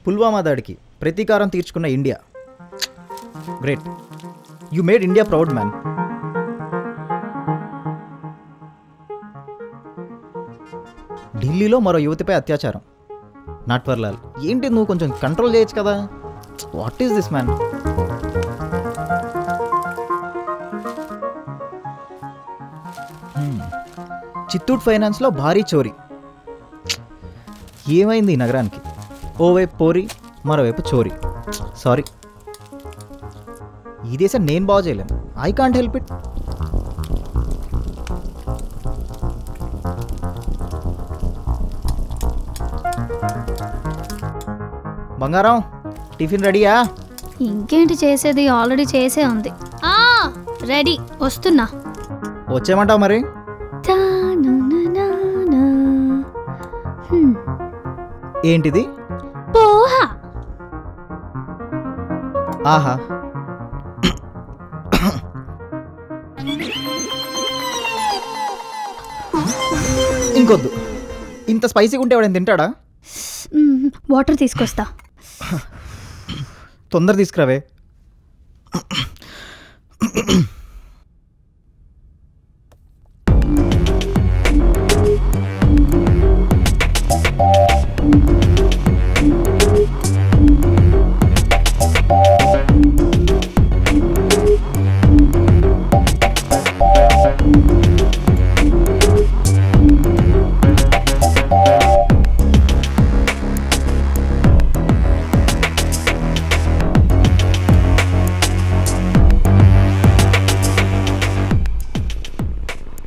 పుల్వామా దాడికి ప్రతీకారం తీర్చుకున్న India. Great, you made India proud man. ఢిల్లీలో మరో యువతిపై అత్యాచారం. నాట్వర్లాల్, ఏంటి నువ్వు కొంచెం కంట్రోల్ చేయొచ్చు కదా. What is this man? Chittoor ఫైనాన్స్లో భారీ చోరీ. ఏమైంది ఈ నగరానికి? ఓవైపు పోరి, మరోవైపు చోరీ. సారీ, ఈ దేశం నేను బాగు చేయలేను. I can't help it. బంగారం, టిఫిన్ రెడీయా? ఇంకేంటి చేసేది, ఆల్రెడీ చేసే ఉంది. రెడీ, వస్తున్నా. వచ్చేయమంటావు మరి? ఏంటిది? పోహా. ఆహా, ఇంకొద్దు. ఇంత స్పైసీగా ఉంటే ఎవడైనా తింటాడా? వాటర్ తీసుకొస్తా. తొందర తీసుకురావే.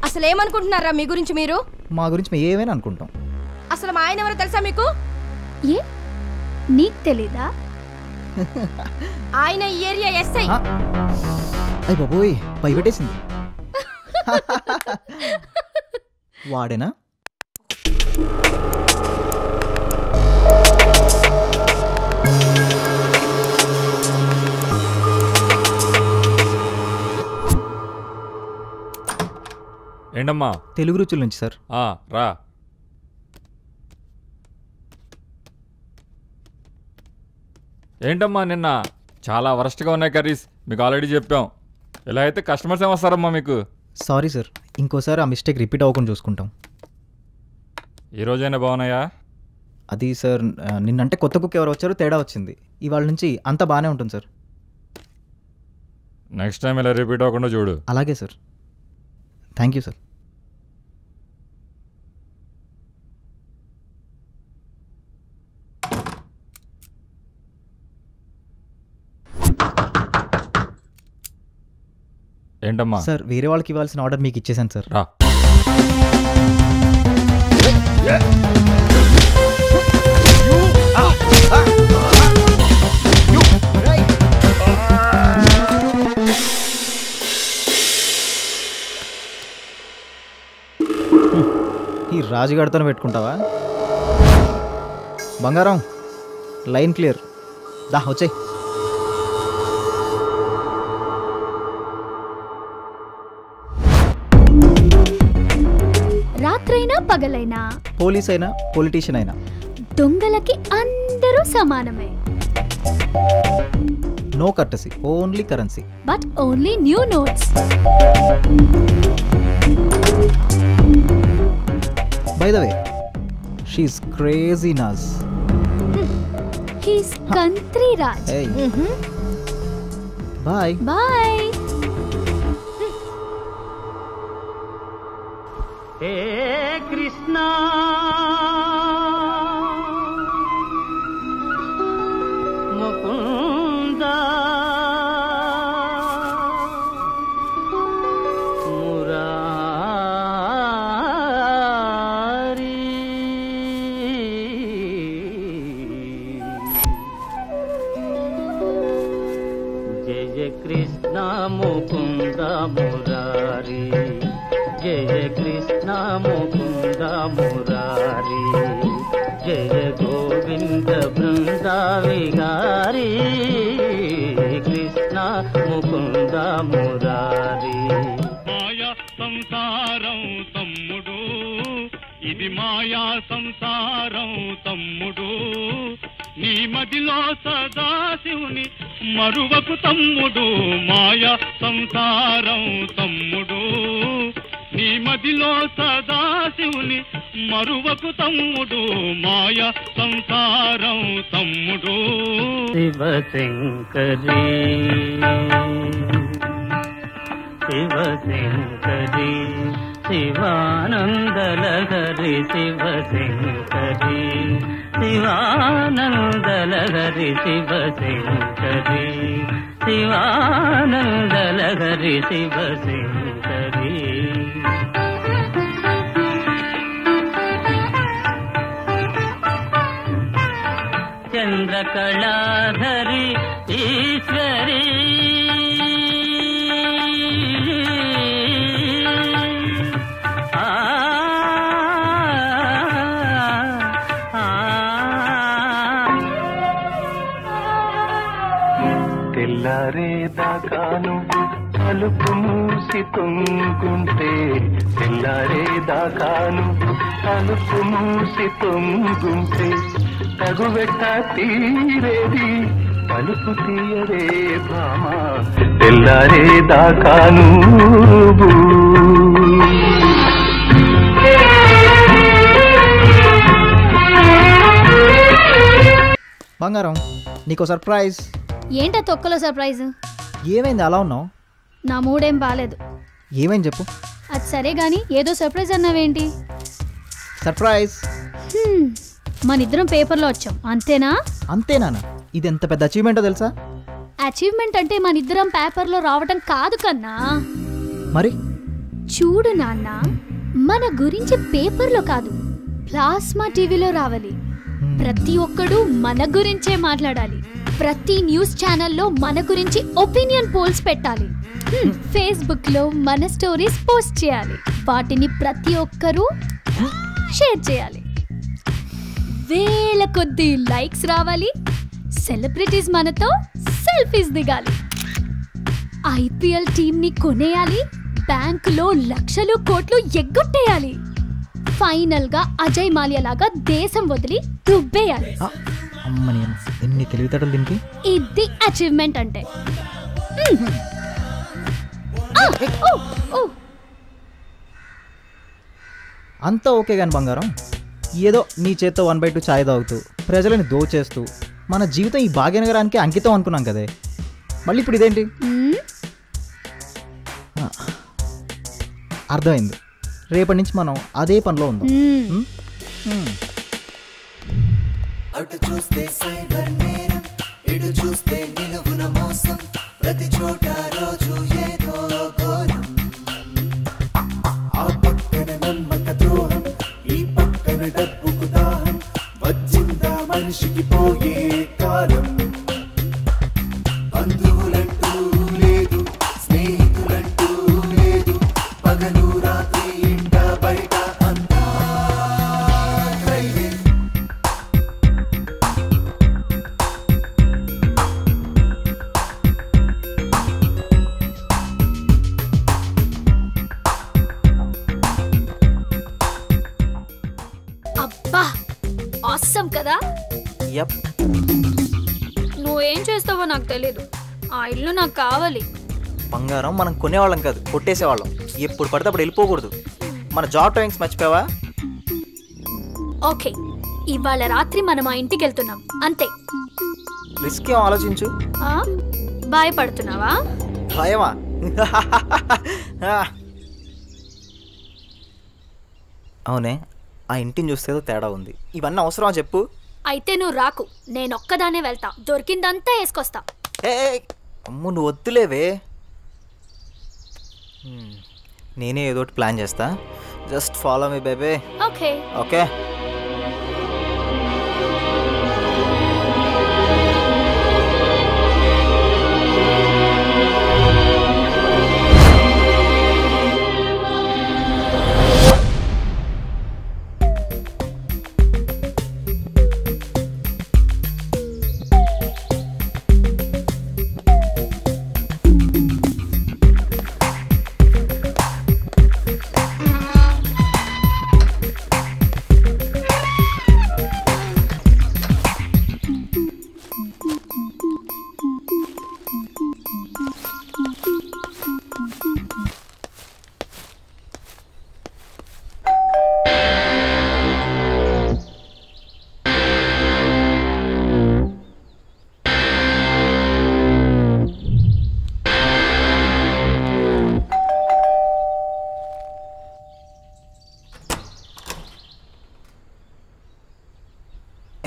అసలు ఏమనుకుంటున్నారా మీ గురించి మీరు? మా గురించి మేము ఏమైనా అనుకుంటాం. అసలు మా ఆయన ఎవరో తెలుసా మీకు? ఏ, నీకు తెలీదా? ఆయన ఈ ఏరియా ఎస్ఐ. అయ్య బాబోయ్, భయపెట్టేసింది. వాడేనా? ఏంటమ్మా? తెలుగు రుచుల నుంచి సార్. రా. ఏంటమ్మా నిన్న చాలా వరస్ట్గా ఉన్నాయి కర్రీస్, మీకు ఆల్రెడీ చెప్పాం. ఇలా అయితే కస్టమర్స్ ఏమొస్తారమ్మా మీకు? సారీ సార్, ఇంకోసారి ఆ మిస్టేక్ రిపీట్ అవ్వకుండా చూసుకుంటాం. ఈరోజైనా బాగున్నాయా? అది సార్, నిన్నంటే కొత్త కుక్ ఎవరు వచ్చారో తేడా వచ్చింది. ఇవాళ నుంచి అంతా బాగానే ఉంటుంది సార్. నెక్స్ట్ టైం ఇలా రిపీట్ అవ్వకుండా చూడు. అలాగే సార్, థ్యాంక్ యూ సార్. ఏంటమ్మా? సార్, వేరే వాళ్ళకి ఇవ్వాల్సిన ఆర్డర్ మీకు ఇచ్చేసాను సార్. రా. ఈ రాజుగాడితో పెట్టుకుంటావా? బంగారం, లైన్ క్లియర్. దా వచ్చేయ్. రాత్రైనా పగలైనా, పోలీస్ అయినా పొలిటీషియన్ అయినా, దొంగలకి అందరూ సమానమే. No courtesy, only currency. But only new notes. By the way, she's crazy Naaz. He's కంత్రి Raj. Bye bye. Hey Krishna Mukunda Murari జయ కృష్ణ ముకుంద మురారి, జయ కృష్ణ ముకుంద మురారి, జయ గోవింద బృంద విహారీ, కృష్ణ ముకుంద మురారి. మాయా సంసారం తమ్ముడు, ఇది మాయా సంసారం తమ్ముడు, నీ మదిలో సదాశివుని మరువకు తమ్ముడు మాయా సంసారం తమ్ముడు నీ మదిలో సదాశివుని మరువకు తమ్ముడు మాయా సంసారం తమ్ముడు శివశంకరీ శివశంకరీ శివానందలహరి శివశంకరీ శివానందలహరి శివశంకరీ శివానందలహరి శివశంకరీ చంద్రకళాధరి ఈశ్వరీ తెల్లారేదాకా నువ్వు తలుపు మూసి తొంగుంటే తెల్లారేదాకా నువ్వు తలుపు మూసి తొంగుంటే తగువెట్ట తీరేది తలుపు తీయరే భామా తెల్లారేదాకా నువ్వు బంగారం నీకో సర్ప్రైజ్. ఏంటా తొక్కలో సర్ప్రైజ్? ఏమైంది అలా ఉన్నావు? నా మూడేం బాలేదు. ఏమైంది చెప్పు. అది సరే గాని ఏదో సర్ప్రైజ్ అన్నావేంటి? సర్ప్రైజ్. మనిద్దరం పేపర్లో వచ్చాం అంతేనా? అంతేనా? ఇది ఎంత పెద్ద అచీవ్మెంటో తెలుసా? అచీవ్మెంట్ అంటే మనిద్దరం పేపర్లో రావటం కాదు కన్నా. మరి చూడు నాన్న, మన గురించి పేపర్లో కాదు ప్లాస్మా టీవీలో రావాలి. ప్రతి ఒక్కడు మన గురించే మాట్లాడాలి. ప్రతి న్యూస్ ఛానల్లో మన గురించి ఒపీనియన్ పోల్స్ పెట్టాలి. ఫేస్బుక్ లో మన స్టోరీస్ పోస్ట్ చేయాలి. వాటిని ప్రతి ఒక్కరూ షేర్ చేయాలి. వేల కొద్ది లైక్స్ రావాలి. సెలబ్రిటీస్ మనతో సెల్ఫీస్ దిగాలి. ఐపీఎల్ టీమ్ ని కొనేయాలి. బ్యాంకులో లక్షలు కోట్లు ఎగ్గొట్టేయాలి. ఫైనల్ గా అజయ్ మాల్యా లాగా దేశం వదిలి దుబ్బేయాలి. అమ్మని ఎన్ని తెలివితేటలు దీనికి. ఇది అచీవ్మెంట్ అంటే. అంతా ఓకే కానీ బంగారం, ఏదో నీ చేత్తో 1/2 ఛాయ్ తాగుతూ ప్రజలని దోచేస్తూ మన జీవితం ఈ భాగ్యనగరానికి అంకితం అనుకున్నాం కదే, మళ్ళీ ఇప్పుడు ఇదేంటి? అర్థమైంది. రేపటి నుంచి మనం అదే పనిలో ఉందాం. అటు చూస్తే సైబర్ నేరం, ఇటు చూస్తే నిలువున మోసం, ప్రతి చోట రోజు ఏదో ఘోరం. ఆ పక్కన నమ్మక ద్రోహం, ఈ పక్కన డబ్బుకు దాహం, వచ్చిందా మనిషికి పోయే కాలం. బంధువులంటూ లేదు, స్నేహితులంటూ లేదు, పగలు రాత్రి ఇంట బయట అంతా క్రైమే. అబ్బా ఆసమ్ కదా. యప్. నువ్వేం చేస్తావో నాకు తెలీదు. ఆ ఇల్లు నాకు కావాలి. బంగారం మనం కొనేవాళ్ళం కాదు, కొట్టేసేవాళ్ళం. ఎప్పుడు పడితే అప్పుడు వెళ్ళిపోకూడదు. మన జాబ్ టైమింగ్స్ మర్చిపోయావా? ఓకే, ఇవాళ రాత్రి మనం ఆ ఇంటికి వెళ్తున్నాం అంతే. రిస్క్ ఏం ఆలోచించు. భయపడుతున్నావా? భయమా? అవునే, ఆ ఇంటిని చూస్తేదో తేడా ఉంది. ఇవన్నీ అవసరమా చెప్పు? అయితే నువ్వు రాకు, నేనొక్కదానే వెళ్తా. దొరికిందంతా వేసుకొస్తా. ఏ అమ్ము, నువ్వు వద్దులేవే. నేనే ఏదో ఒకటి ప్లాన్ చేస్తా. Just follow me baby. Okay okay.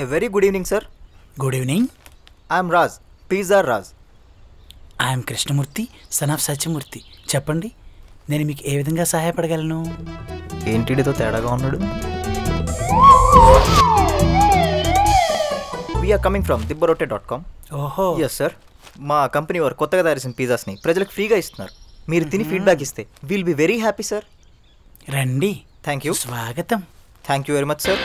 A very good evening, sir. Good evening. I am Raj, Pizza Raj. I'm Krishnamurthy, son of Satyamurthy. చెప్పండి, నేను మీకు ఏ విధంగా సహాయపడగలను? ఏంటిడితో తేడాగా ఉన్నాడు? We are coming from dibbarotte.com. ఓహో, ఎస్ సార్. మా కంపెనీ వారు కొత్తగా తయారు చేసిన పిజ్జాస్ని ప్రజలకు ఫ్రీగా ఇస్తున్నారు. మీరు తిని ఫీడ్బ్యాక్ ఇస్తే will be very happy sir. రండి. Thank you. స్వాగతం. Thank you very much sir.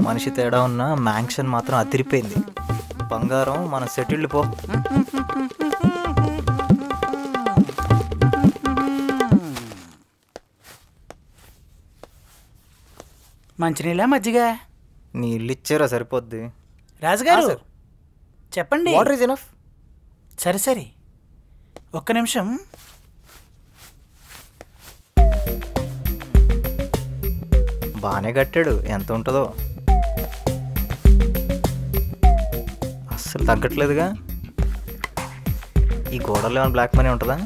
మనిషి తేడా ఉన్న మ్యాంక్షన్ మాత్రం అదిరిపోయింది. బంగారం మన సెటిల్డ్ పో. మంచినీళ్ళ మజ్జిగ? నీళ్ళు ఇచ్చారా సరిపోద్ది. రాజుగారు సార్. చెప్పండి. Water is enough. సరే సరే, ఒక్క నిమిషం. బాగానే కట్టాడు. ఎంత ఉంటుందో అస్సలు తగ్గట్లేదుగా. ఈ గోడలో ఏమైనా బ్లాక్ మనీ ఉంటుందా?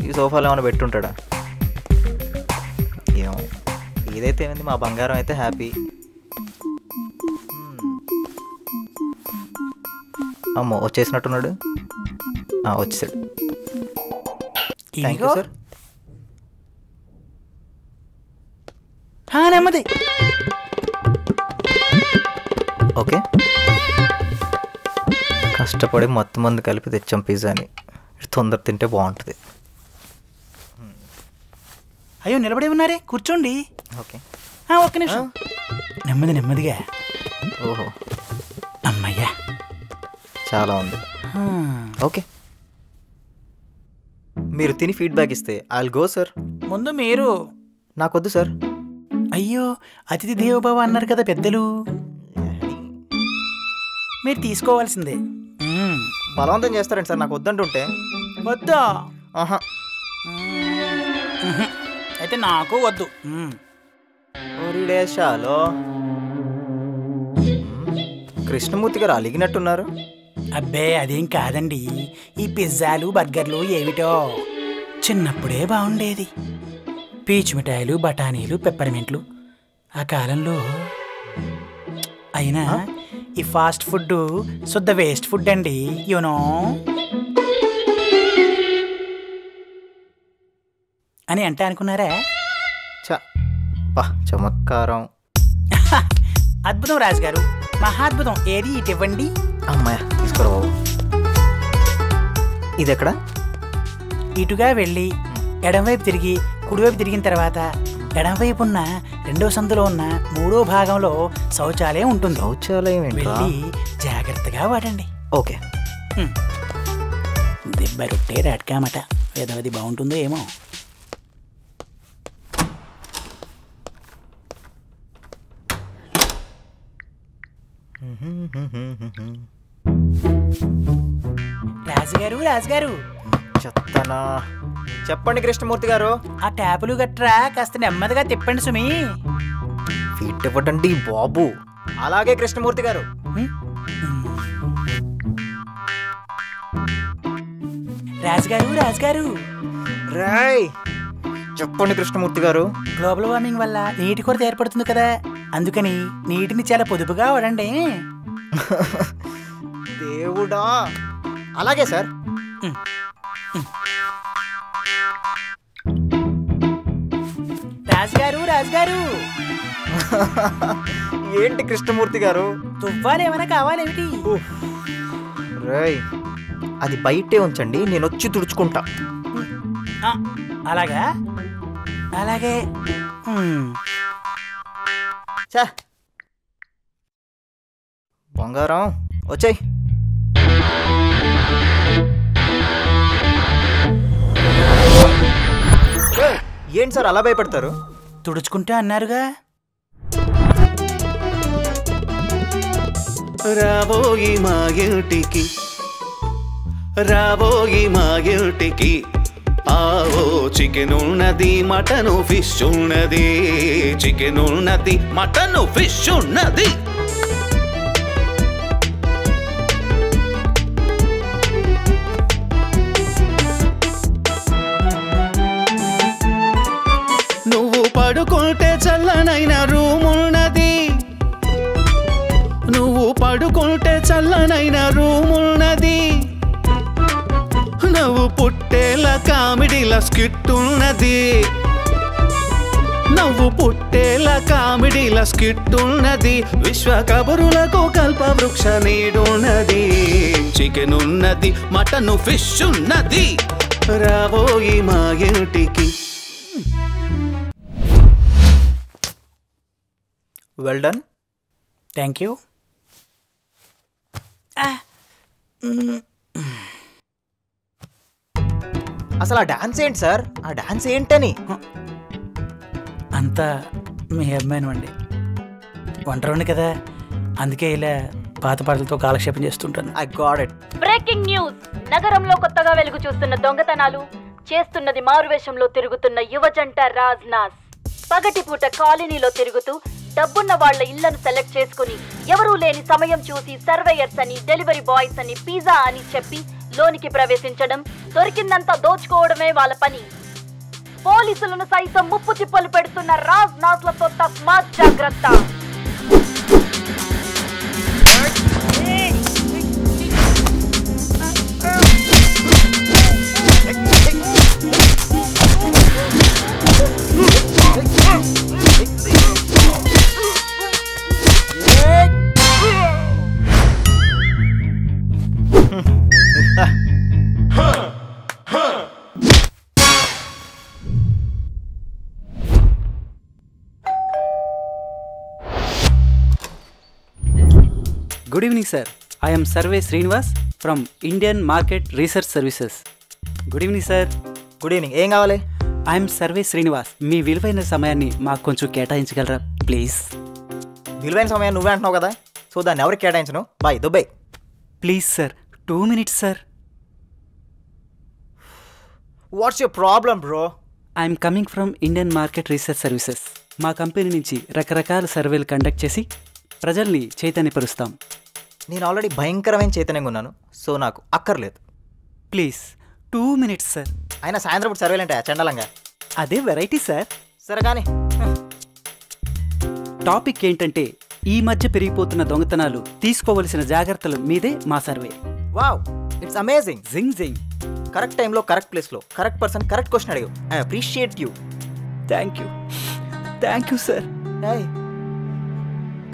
ఈ సోఫాలో ఏమైనా పెట్టుంటాడా? ఏమో, ఏదైతే ఏమైంది, మా బంగారం అయితే హ్యాపీ. అమ్మో, వచ్చేసినట్టున్నాడు. వచ్చేసాడు. Thank you sir. నెమ్మది. ఓకే, కష్టపడి మొత్తం మంది కలిపి తెచ్చాం పిజ్జాని. తొందర తింటే బాగుంటుంది. అయ్యో, నిలబడి ఉన్నారే, కూర్చోండి. ఓకే, ఒక్క నిమిషం. నెమ్మది నెమ్మదిగా. ఓహో, అమ్మయ్యా, చాలా ఉంది. ఓకే, మీరు తిని ఫీడ్బ్యాక్ ఇస్తే ఐ విల్ గో సార్. ముందు మీరు. నాకొద్దు సార్. అయ్యో, అతిథి దేవోభవ అన్నారు కదా పెద్దలు, మీరు తీసుకోవాల్సిందే. బలవంతం చేస్తారండి సార్. నాకు వద్దంటుంటే. వద్దా? ఆహా, అయితే నాకు వద్దు. ఒరిడేషాలో కృష్ణమూర్తి గారు అలిగినట్టున్నారు. అబ్బే, అదేం కాదండి. ఈ పిజ్జాలు బర్గర్లు ఏమిటో చిన్నప్పుడే బాగుండేది. పీచు మిఠాయిలు, బఠానీలు, పెప్పర్మెంట్లు ఆ కాలంలో. అయినా ఈ ఫాస్ట్ ఫుడ్ శుద్ధ వేస్ట్ ఫుడ్ అండి, యూనో అని అంటే అనుకున్నారా? చమత్కారం. అద్భుతం రాజుగారు, మహాద్భుతం. ఏది ఇటు ఇవ్వండి. అమ్మాయ, తీసుకోరా బాబు. ఇది ఎక్కడ? ఇటుగా వెళ్ళి ఎడంవైపు తిరిగి కుడివైపు తిరిగిన తర్వాత ఎడంవైపు ఉన్న రెండో సందులో ఉన్న మూడో భాగంలో శౌచాలయం ఉంటుంది. శౌచాలయం వెళ్ళి జాగ్రత్తగా వాడండి. ఓకే. దెబ్బ రొట్టె రాట్కామట, ఏదవది బాగుంటుందో ఏమో. రాజుగారు, రాజుగారు. చెత్తనా. చెప్పండి కృష్ణమూర్తి గారు. ఆ ట్యాపులు గట్రా కాస్త నెమ్మదిగా తిప్పండి సుమి. ఫీట్ ఇవ్వటండి బాబు. అలాగే కృష్ణమూర్తి గారు. రాజుగారు, రాజుగారు. రాయ్, చెప్పండి కృష్ణమూర్తి గారు. గ్లోబల్ వార్మింగ్ వల్ల నీటి కొరత ఏర్పడుతుంది కదా, అందుకని నీటిని చాలా పొదుపుగా వాడండి. దేవుడా. అలాగే సార్. రాజుగారు, రాజుగారు. ఏంటి కృష్ణమూర్తి గారు? తువ్వాలేమైనా కావాలేమిటి? రాయ్, అది బయటే ఉంచండి, నేను వచ్చి తుడుచుకుంటా. అలాగా? అలాగే. బంగారం వచ్చాయి. ఏంటి సార్ అలా భయపడతారు? తుడుచుకుంటా అన్నారుగా. రాబోయి మా ఇంటికి, రాబోయి మా ఇంటికి, ఆవో చికెన్ ఉన్నది, మటను ఫిష్ ఉన్నది, చికెన్ ఉన్నది, మటను ఫిష్ ఉన్నది. చల్లనైన రూమున్నది, నువ్వు పడుకుంటే చల్లనైన రూమున్నది, నువ్వు పుట్టేలా కామెడీల స్కిట్ ఉన్నది, నవ్వు పుట్టేలా కామెడీల స్కిట్ ఉన్నది, విశ్వ కబురులకు కల్పవృక్ష నీడున్నది, చికెన్ ఉన్నది, మటన్ ఫిష్ ఉన్నది, రాబోయి మా ఇంటికి. Well done. Thank you. అసలు ఆ డాన్స్ ఏంటి సార్? ఆ డాన్స్ ఏంటని? అంతా మీ అభిమానం అండి. ఒంటరి కదా, అందుకే ఇలా పాత పాటలతో కాలక్షేపం చేస్తుంటాను. I got it. Breaking news. నగరంలో కొత్తగా వెలుగు చూస్తున్న దొంగతనాలు చేస్తున్నది మారువేషంలో తిరుగుతున్న యువజంట రాజ్ నాస్. పగటిపూట కాలనీలో తిరుగుతూ డబ్బున్న వాళ్ల ఇళ్లను సెలెక్ట్ చేసుకుని ఎవరూ లేని సమయం చూసి సర్వేయర్స్ అని, డెలివరీ బాయ్స్ అని, పిజ్జా అని చెప్పి లోనికి ప్రవేశించడం, దొరికిందంతా దోచుకోవడమే వాళ్ళ పని. పోలీసులను సైతం ముప్పు చిప్పలు పెడుతున్న రాజ్ నాస్లతో తస్మాత్ జాగ్రత్త. Good evening, sir. I am Survey Srinivas from Indian Market Research Services. Good evening, sir. Good evening. ఏం కావాలి? I am Survey Srinivas. మీ విలువైన సమయాన్ని మాకు కొంచెం కేటాయించగలరా ప్లీజ్? విలువైన సమయం నువ్వే అంటున్నావు కదా, సో దాన్ని ఎవరికి కేటాయించను? Bye Dubai. Please sir, 2 minutes sir. What's your problem bro? I'm coming from Indian market research services. మా కంపెనీ నుంచి రకరకాల సర్వేలు కండక్ట్ చేసి ప్రజల్ని చైతన్యపరుస్తాం. నేను ఆల్రెడీ భయంకరమైన చైతన్యంగా ఉన్నాను, సో నాకు అక్కర్లేదు. Please 2 minutes sir. అయినా సాయంత్రం పూట సర్వేలు అంటే చండాలంగా. అదే వెరైటీ సార్. సరే కానీ టాపిక్ ఏంటంటే ఈ మధ్య పెరిగిపోతున్న దొంగతనాలు, తీసుకోవలసిన జాగ్రత్తలు మీదే మా సర్వే. Wow, it's amazing. జింగ్ జింగ్. కరెక్ట్ టైంలో కరెక్ట్ ప్లేస్లో కరెక్ట్ పర్సన్ కరెక్ట్ క్వశ్చన్ అడిగావు. I appreciate you. Thank you. Thank you sir.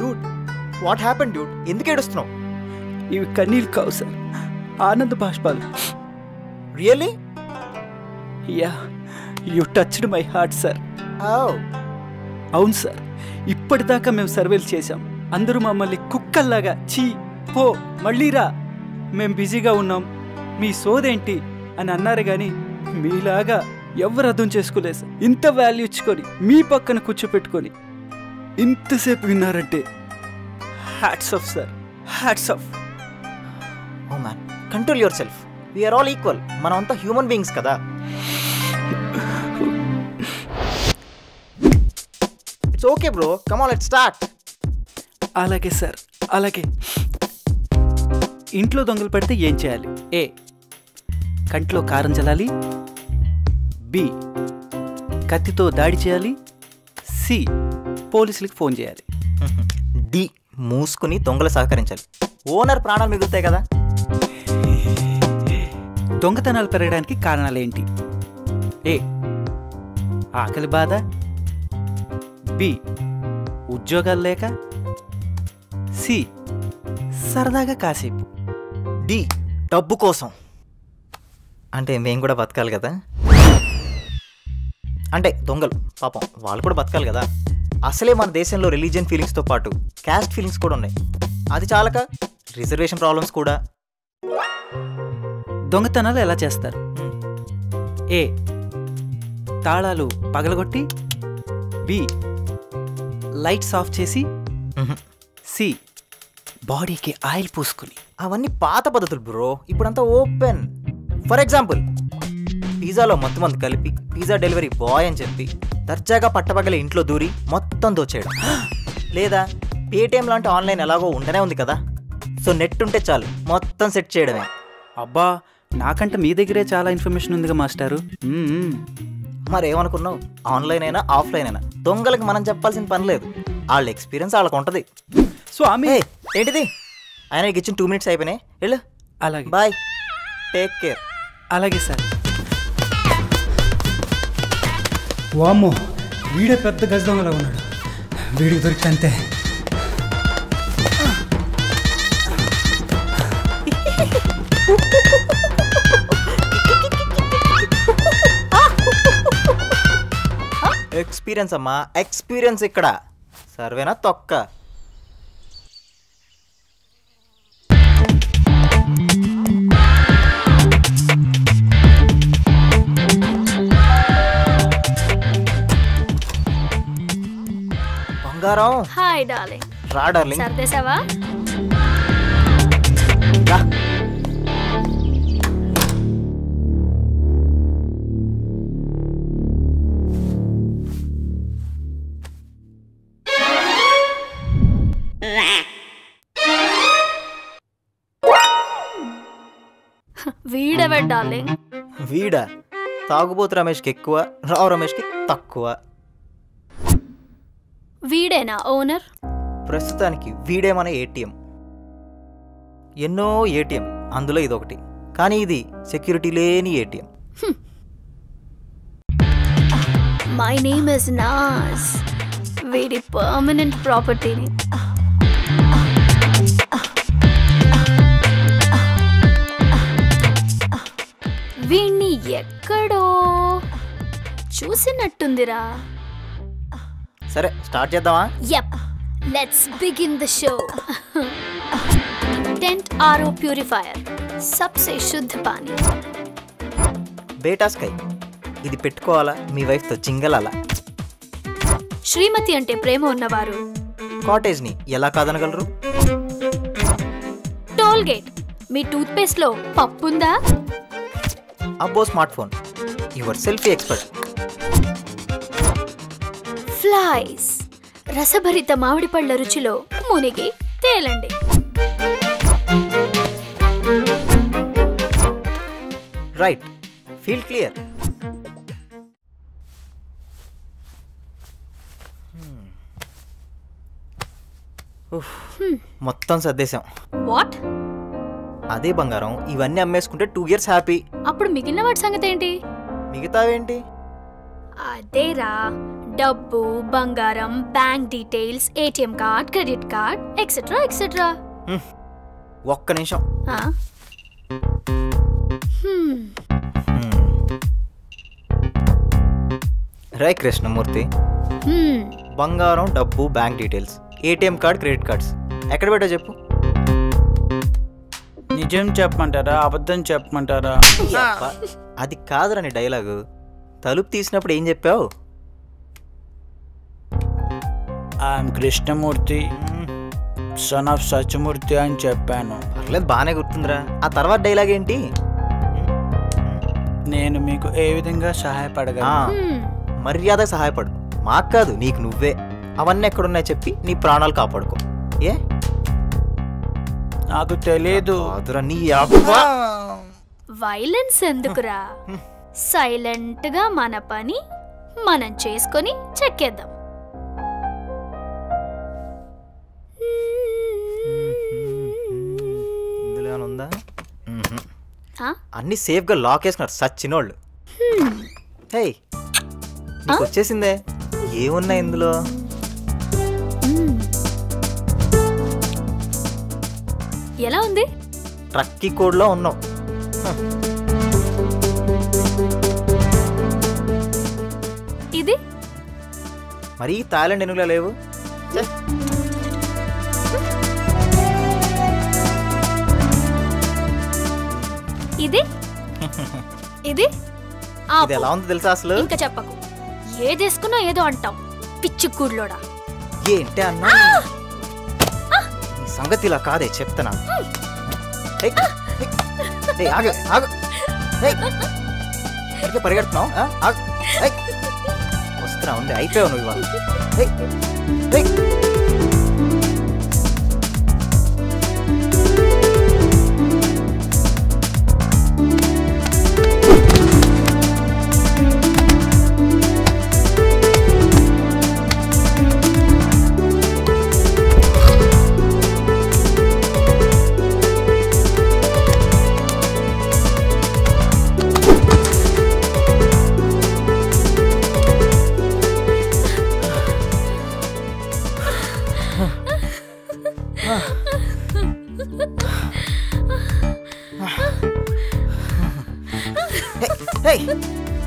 Dude, what happen dude? ఎందుకు ఏడుస్తున్నావు? ఇవి కన్నీళ్ళు కావు సార్, ఆనంద బాష్పాలు. Really? Yeah, you touched my heart sir. అవును సార్, ఇప్పటిదాకా మేము సర్వేలు చేశాం. అందరూ మమ్మల్ని కుక్కల్లాగా చీ పో మళ్ళీరా, మేము బిజీగా ఉన్నాం, మీ సోదేంటి అని అన్నారు. కానీ మీలాగా ఎవరు అర్థం చేసుకోలేదు సార్. ఇంత వాల్యూ ఇచ్చుకొని మీ పక్కన కూర్చోపెట్టుకొని ఇంతసేపు విన్నారంటే hats off sir, hats off. Oh man, control yourself. We're all equal. మనం అంతా హ్యూమన్ బీయింగ్స్ కదా. It's okay bro, come on let's start. అలాగే సార్, అలాగే. ఇంట్లో దొంగలు పడితే ఏం చేయాలి? ఏ, కంట్లో కారం చల్లాలి. బి, కత్తితో దాడి చేయాలి. సి, పోలీసులకు ఫోన్ చేయాలి. డి, మూసుకుని దొంగలు సహకరించాలి. ఓనర్ ప్రాణాలు మిగులుతాయి కదా. దొంగతనాలు పెరగడానికి కారణాలు ఏంటి? ఏ, ఆకలి బాధ. బి, ఉద్యోగాలు లేక. సి, సరదాగా కాసేపు. డి, డబ్బు కోసం. అంటే మేము కూడా బతకాలి కదా. అంటే దొంగలు పాపం వాళ్ళు కూడా బతకాలి కదా. అసలే మన దేశంలో రిలీజియన్ ఫీలింగ్స్తో పాటు క్యాస్ట్ ఫీలింగ్స్ కూడా ఉన్నాయి. అది చాలక రిజర్వేషన్ ప్రాబ్లమ్స్ కూడా. దొంగతనాలు ఎలా చేస్తారు? ఏ, తాళాలు పగలగొట్టి. బి, లైట్స్ ఆఫ్ చేసి. సి, బాడీకి ఆయిల్ పూసుకుని. అవన్నీ పాత పద్ధతులు బ్రో, ఇప్పుడంతా ఓపెన్. ఫర్ ఎగ్జాంపుల్, పిజ్జాలో మందు కలిపి పిజ్జా డెలివరీ బాయ్ అని చెప్పి దర్జాగా పట్టపగల ఇంట్లో దూరి మొత్తం దోచేయడం. లేదా పేటిఎం లాంటి ఆన్లైన్ ఎలాగో ఉండనే ఉంది కదా, సో నెట్ ఉంటే చాలు మొత్తం సెట్ చేయడమే. అబ్బా, నాకంటే మీ దగ్గరే చాలా ఇన్ఫర్మేషన్ ఉందిగా మాస్టారు. మరి ఏమనుకున్నావు, ఆన్లైన్ అయినా ఆఫ్లైన్ అయినా దొంగలకి మనం చెప్పాల్సిన పని లేదు. వాళ్ళ ఎక్స్పీరియన్స్ వాళ్ళకు ఉంటుంది. స్వామి ఏంటిది, ఆయన ఇచ్చిన 2 minutes అయిపోయినాయి, వెళ్ళు. అలాగే, బాయ్, టేక్ కేర్. అలాగే సార్. వామ్మో, వీడే పెద్ద గజ దొంగలా ఉన్నాడు. వీడికి దొరికితే అంతే. ఎక్స్పీరియన్స్ అమ్మా, ఎక్స్పీరియన్స్ ఇక్కడ. సర్వేనా తొక్క. బంగారం. Hi darling. రా డార్లింగ్. సర్దేశావా? రా. వీడెవే డార్లింగ్? వీడా? తాగుబోతు రమేష్కి ఎక్కువ, రావు రమేష్కి తక్కువ. వీడేనా ఓనర్? ప్రస్తుతానికి వీడే మన ఏటీఎం. ఎన్నో ఏటీఎం, అందులో ఇదొకటి. కానీ ఇది సెక్యూరిటీ లేని ATM. My name is Naaz. వీడి పర్మనెంట్ ప్రాపర్టీని. వీణ్ణి ఎక్కడో చూసినట్టుందిరా. సరే స్టార్ట్ చేద్దామా? Yup, let's begin the show. Kent RO purifier, సబ్సే శుద్ధ పానీ. బేటా స్కై, ఇది పెట్టుకోవాలా మీ వైఫ్తో జింగలాలా? శ్రీమతి అంటే ప్రేమ ఉన్నవారు కాటేజ్ని ఎలా కాదనగలరు? టోల్ గేట్, మీ టూత్ పేస్ట్ లో పప్పుందా? అబ్బో smart phone, your selfie expert. ఫ్లైస్, రసభరిత మామిడి పళ్ళ రుచిలో మునిగి తేలండి. Right, feel clear. మొత్తం సర్దేశాం. వాట్? అదే బంగారం, ఇవన్నీ అమ్మేసుకుంటే 2 years హ్యాపీ. అప్పుడు మిగిలిన వాటి సంగతి ఏంటి? మిగతావేంటి? అదేరా, డబ్బు, బంగారం, bank details, ATM card, credit card, etcetera etcetera. ఒక్క నిమిషం. రే కృష్ణమూర్తి, బంగారం, డబ్బు, bank details, ATM card, credit cards ఎక్కడ పెట్టా చెప్పు? నిజం చెప్పమంటారా, అబద్ధం చెప్పమంటారా? అది కాదురా నీ డైలాగు. తలుపు తీసినప్పుడు ఏం చెప్పావు? I'm Krishnamurthy, son of Satyamurthy అని చెప్పాను. పర్లేదు, బాగానే గుర్తుందిరా. ఆ తర్వాత డైలాగ్ ఏంటి? నేను మీకు ఏ విధంగా సహాయపడగలను? మర్యాద సహాయపడు. మాకు కాదు, నీకు నువ్వే. అవన్నీ ఎక్కడున్నాయి చెప్పి నీ ప్రాణాలు కాపాడుకో. ఏ నాకు తెలియదు. నీ వైలెన్స్ ఎందుకురా? సైలెంట్ గా మన పని మనం చేసుకొని చెక్కేద్దాం. ఉందా? అన్ని సేఫ్ గా లాక్ వేసుకున్నారు సచ్చినోళ్ళు. హే, నీకు వచ్చేసిందే. ఏమున్నాయి ఇందులో? ఎలా ఉంది? ట్రక్కీ కోడ్లో ఉన్నావు. ఇది మరి థాయిలాండ్ ఎనుగులా లేవు. ఇది ఇది ఇది ఎలా ఉంది తెలుసా అసలు? ఇంకా చెప్పకు. ఏదేసుకున్నా ఏదో అంటాం, పిచ్చి కూడ్లోడా. ఏంటి అన్నా? సంగతి ఇలా కాదే చెప్తానా. పరిగెడుతున్నావు, వస్తున్నా ఉండే. అయిపోయావు నువ్వు ఇవాళ.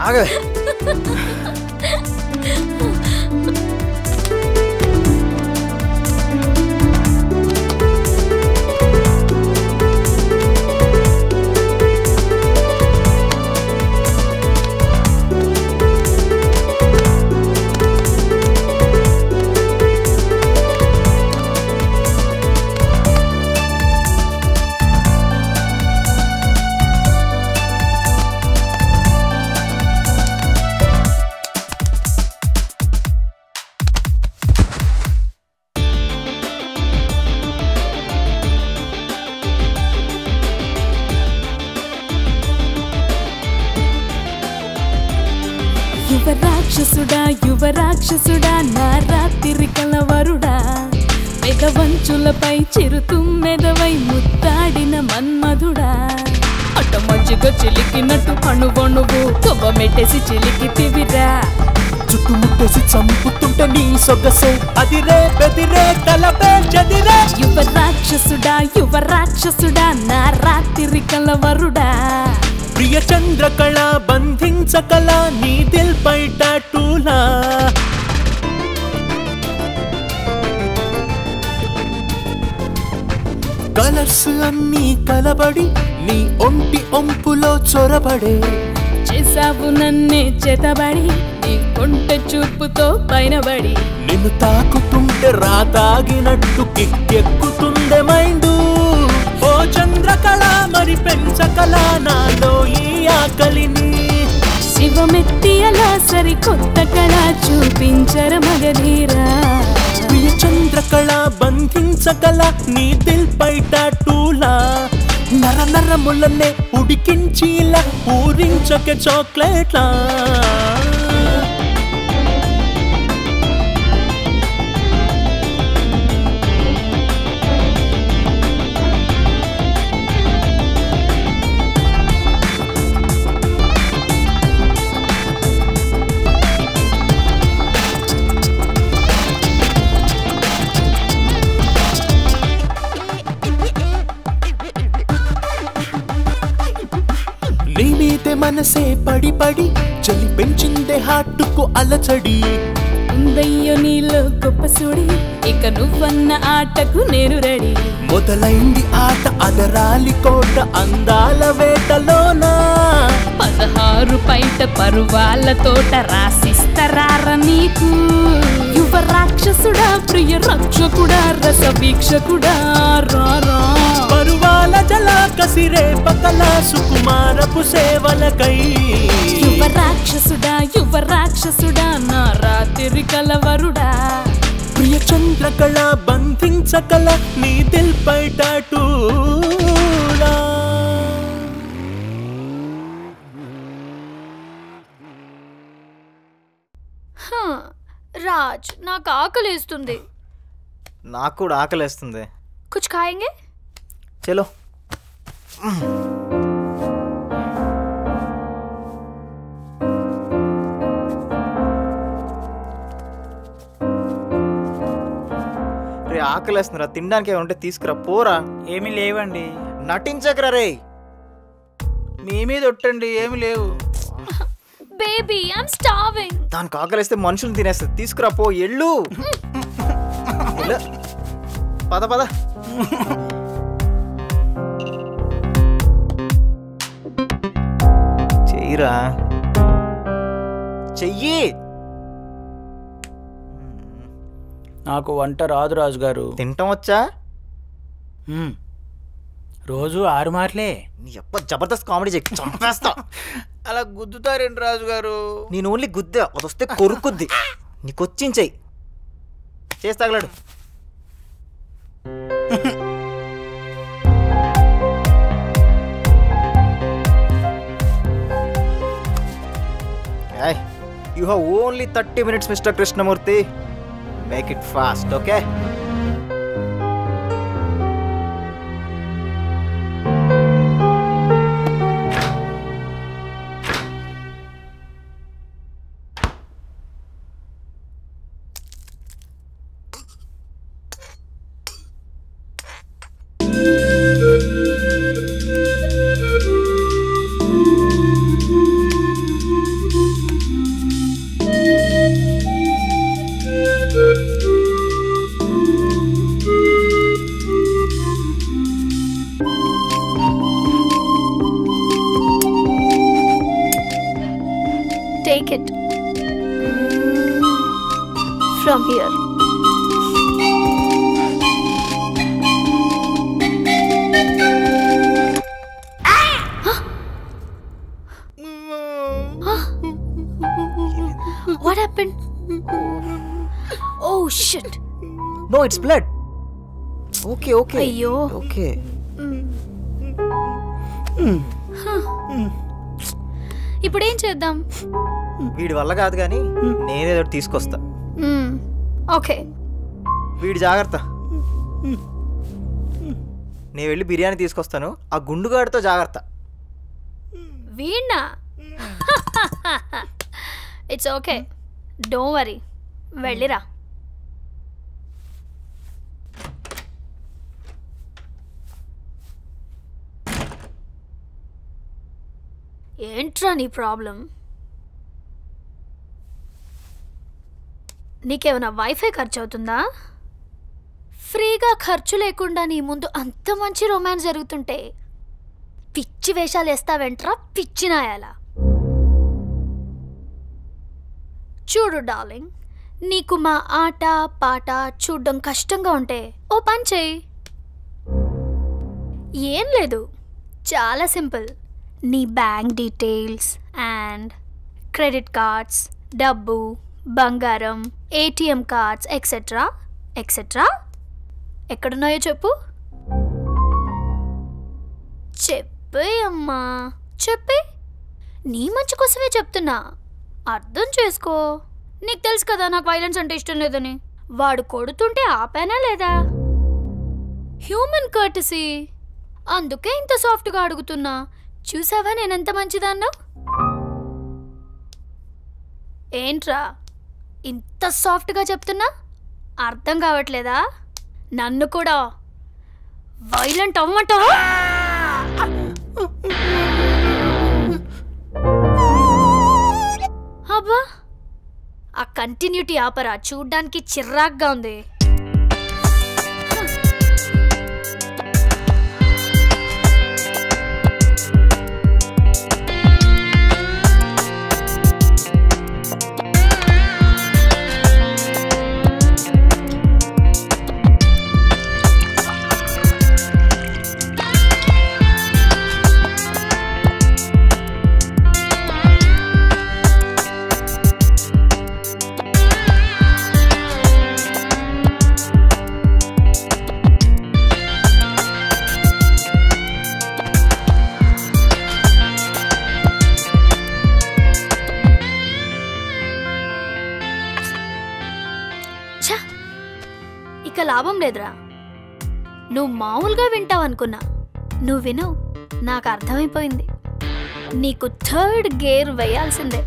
ఆగ యువరాక్షసుడా నా రాత్రి కలవరుడా పెదవంచులపై చిరుతుమ్మెదవై ముద్దాడిన మన్మధుడా అట మజ్జిగ చిలికినట్టు అణువణువు కొవ్వమెట్టేసి చిలికితివిరా చుట్టుముట్టేసి చంపుతుంటే నీ సొగసే అదిరే బెదిరే తలపే చదిరే యువరాక్షసుడా నా రాత్రి కలవరుడా ప్రియ చంద్రకళ బంధించకల నీ దిల్ పై టాటూలా కలర్స్ అన్నీ కలబడి నీ ఒంటి ఒంపులో చొరబడే చేసావు నన్నే చేతబడి నీ కొంట చూపుతో పైనబడి నిన్ను తాకుతుంటే రాతాగినట్టు కిక్కెక్కుతుండే మైండు ఓ చంద్రకళ మరి పెంచకల నాలో ఈ ఆకలిని శివమెత్తి అలా సరికొత్త కళ చూపించర మగధీరా ప్రియ చంద్రకళ బంధించకల నీ దిల్ పై టాటూలా నర నరములనే ఉడికించిలా ఊరించకే చాక్లెట్లా మనసే పడి పడి చలి పెంచిందే హార్టుకు అలచడి ఉందయ్యో నీలో గొప్ప సుడి ఇక నువ్వన్న ఆటకు నేను రెడీ మొదలైంది ఆట అదరాలి కోట అందాల వేటలోనా 16 పైట పరువాల తోట రాసిస్తరార నీకు యువరాక్షసుడా ప్రియ రక్షకుడా రస వీక్షకుడా రా పరువాల జల కసిరే పకల సుకుమారపు సేవలకై యువరాక్షసుడా నా రాత్రి కలవరుడా ప్రియ చంద్రకళ బంధించకల నీ దిల్ పై టాటూలా రాజ్ నాకు ఆకలేస్తుంది నాకు కూడా ఆకలేస్తుంది కుछ खाएंगे చలో రే ఆకలేస్తుందిరా తినడానికి ఏమైనా ఉంటే తీసుకురా పోరా ఏమీ లేవండి నటించకరా రే మీ మీద ఒట్టండి ఏమీ లేవు బేబీ ఐమ్ స్టార్వింగ్ దానికి ఆకలిస్తే మనుషులు తినేస్తుంది తీసుకురా పో ఎళ్ళు పద పద చెయ్యిరా చెయ్యి నాకు వంట రాదు రాజుగారు తింటాం వచ్చా రోజు 6 మార్లే నీ అప్ప జబర్దస్త్ కామెడీ చెక్కి చంపేస్తా అలా గుద్దుతారేంటి రాజుగారు నేను ఓన్లీ గుద్దా అది వస్తే కొరుకుద్ది నీకొచ్చించెయ్యి చేసి తగలడు You have only 30 minutes, Mr. Krishnamurthy. Make it fast, okay? Take it from here. What happened? Oh shit. No, it's blood. Okay. అయ్యో. Okay. ఇప్పుడు ఏం చేద్దాం? వీడి వల్ల కాదు కానీ నేనేదో తీసుకొస్తా. ఓకే. వీడి జాగ్రత్త. నేను వెళ్ళి బిర్యానీ తీసుకొస్తాను. ఆ గుండుగాడితో జాగ్రత్త. Veena? It's okay, don't worry. వెళ్ళిరా. ఏంట్రా నీ ప్రాబ్లం? నీకేమైనా వైఫై ఖర్చు అవుతుందా? ఫ్రీగా ఖర్చు లేకుండా నీ ముందు అంత మంచి రొమాన్స్ జరుగుతుంటే పిచ్చి వేషాలు వేస్తావేంట్రా పిచ్చినాయాలా? చూడు డార్లింగ్, నీకు మా ఆట పాట చూడ్డం కష్టంగా ఉంటే ఓ పని చెయ్యి. ఏం లేదు, చాలా సింపుల్. నీ bank details and credit cards, డబ్బు, బంగారం, ఏటీఎం కార్డ్స్ ఎక్సెట్రా ఎక్సెట్రా ఎక్కడున్నాయో చెప్పు. చెప్పే అమ్మా, చెప్పే. నీ మంచి కోసమే చెప్తున్నా, అర్థం చేసుకో. నీకు తెలుసు కదా నాకు వైలెన్స్ అంటే ఇష్టం లేదని. వాడు కొడుతుంటే ఆపానా లేదా? హ్యూమన్ కర్టసీ, అందుకే ఇంత సాఫ్ట్గా అడుగుతున్నా. చూసావా నేనెంత మంచిదాన్నో? ఏంట్రా ఇంత సాఫ్ట్గా చెప్తున్నా? అర్థం కావట్లేదా? నన్ను కూడా వైలెంట్ అవ్వమంటావా? అబ్బా, ఆ కంటిన్యూటీ ఆపరా, చూడ్డానికి చిర్రాగ్గా ఉంది. ఇక లాభం లేదురా. నువ్వు మామూలుగా వింటావు అనుకున్నా. నువ్వు విను, నాకు అర్థమైపోయింది. నీకు థర్డ్ గేర్ వేయాల్సిందే.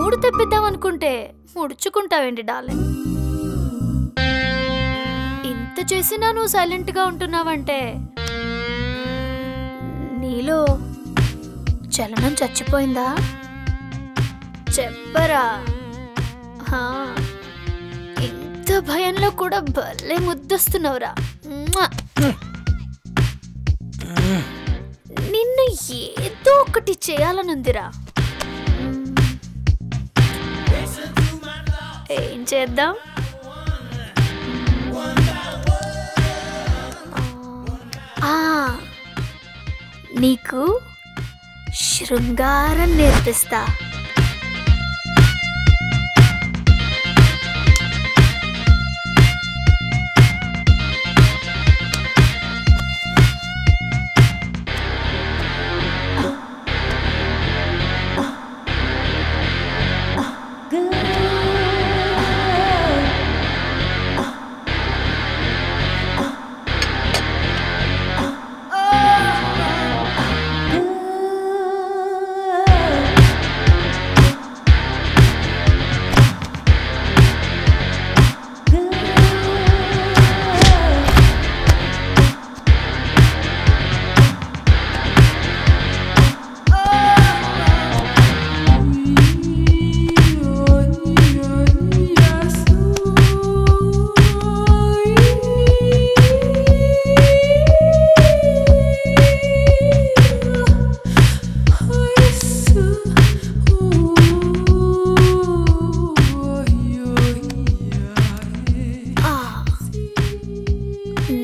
గూడు తెప్పిద్దాం అనుకుంటే ముడుచుకుంటావేంటి డార్లింగ్? ఇంత చేసినా నువ్వు సైలెంట్ గా ఉంటున్నావంటే నీలో చలనం చచ్చిపోయిందా? చెప్పరా. ఇంత భయంలో కూడా భలే ముద్దొస్తున్నావురా. నిన్ను ఏదో ఒకటి చేయాలనుందిరా. ఏం చేద్దాం? నీకు శృంగారం నేర్పిస్తా.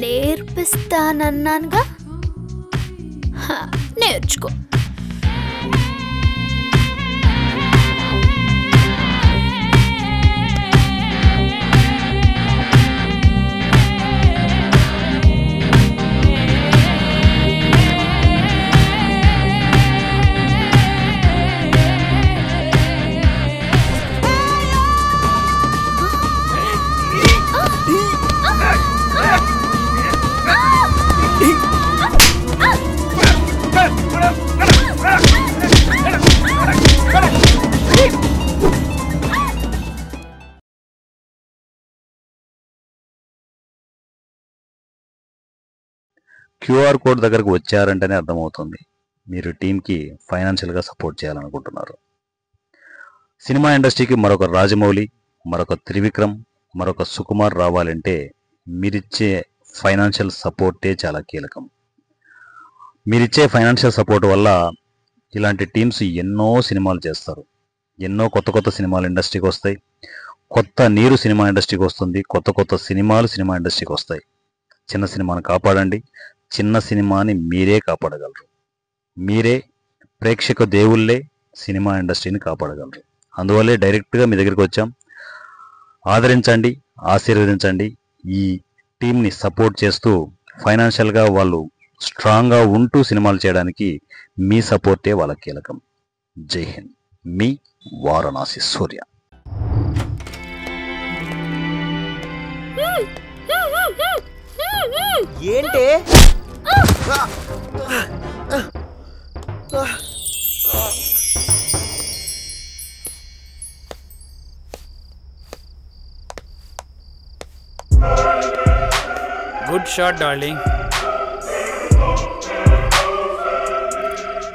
నేర్పిస్తానన్నానుగా, నేర్చుకో. క్యూఆర్ కోడ్ దగ్గరకు వచ్చారంటేనే అర్థమవుతుంది మీరు టీంకి ఫైనాన్షియల్గా సపోర్ట్ చేయాలనుకుంటున్నారు. సినిమా ఇండస్ట్రీకి మరొక రాజమౌళి, మరొక త్రివిక్రమ్, మరొక సుకుమార్ రావాలంటే మీరిచ్చే ఫైనాన్షియల్ సపోర్టే చాలా కీలకం. మీరిచ్చే ఫైనాన్షియల్ సపోర్ట్ వల్ల ఇలాంటి టీమ్స్ ఎన్నో సినిమాలు చేస్తారు. ఎన్నో కొత్త కొత్త సినిమాలు ఇండస్ట్రీకి వస్తాయి. కొత్త నీరు సినిమా ఇండస్ట్రీకి వస్తుంది. కొత్త కొత్త సినిమాలు సినిమా ఇండస్ట్రీకి వస్తాయి. చిన్న సినిమాని కాపాడండి. చిన్న సినిమాని మీరే కాపాడగలరు. మీరే ప్రేక్షక దేవుళ్ళే సినిమా ఇండస్ట్రీని కాపాడగలరు. అందువల్లే డైరెక్ట్గా మీ దగ్గరికి వచ్చాం. ఆదరించండి, ఆశీర్వదించండి. ఈ టీంని సపోర్ట్ చేస్తూ ఫైనాన్షియల్గా వాళ్ళు స్ట్రాంగ్గా ఉంటూ సినిమాలు చేయడానికి మీ సపోర్టే వాళ్ళకి కీలకం. జై హింద్. మీ వారణాసి సూర్య. ఏంటి గుడ్ షాట్ డార్లింగ్.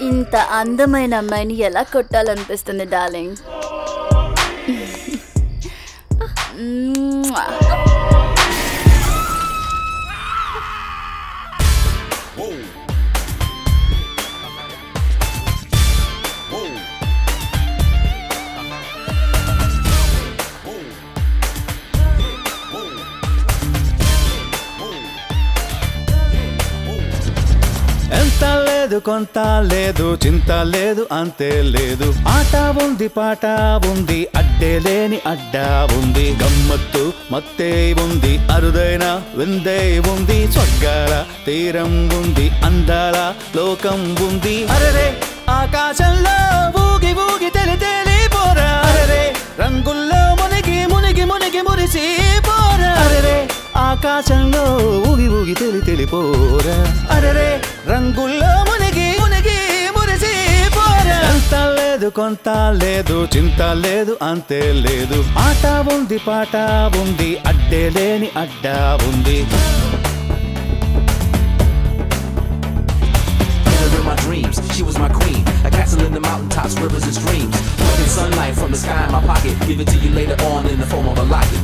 ఇంత అందమైన అమ్మాయిని ఎలా కొట్టాలనిపిస్తుంది డార్లింగ్? ఎంత లేదు కొంత లేదు, చింత లేదు అంతే లేదు. ఆట ఉంది పాట ఉంది, అడ్డే లేని అడ్డా ఉంది. గమ్మత్తు మత్తే ఉంది, అరుదైన విందే ఉంది. స్వర్గాల తీరం ఉంది, అందాల లోకం ఉంది. అరరే ఆకాశంలో ఊగి ఊగి తెలి పోరా. అరరే రంగుల్లో మునిగి మునిగి మునిగి మురిసి పోరా. అరరే ఆకాశంలో ఊగి ఊగి తెలిపోరా. అరరే రంగుల్లో మునిగి మునిగి మురిసి పోరా. ఎంత లేదు కొంత లేదు చింత లేదు అంతే లేదు ఆట ఉంది పాట ఉంది అడ్డే లేని అడ్డా ఉంది My dreams, she was my queen. A castle in the mountaintops, rivers and streams. Fucking sunlight from the sky in my pocket. Give it to you later on in the form of a locket.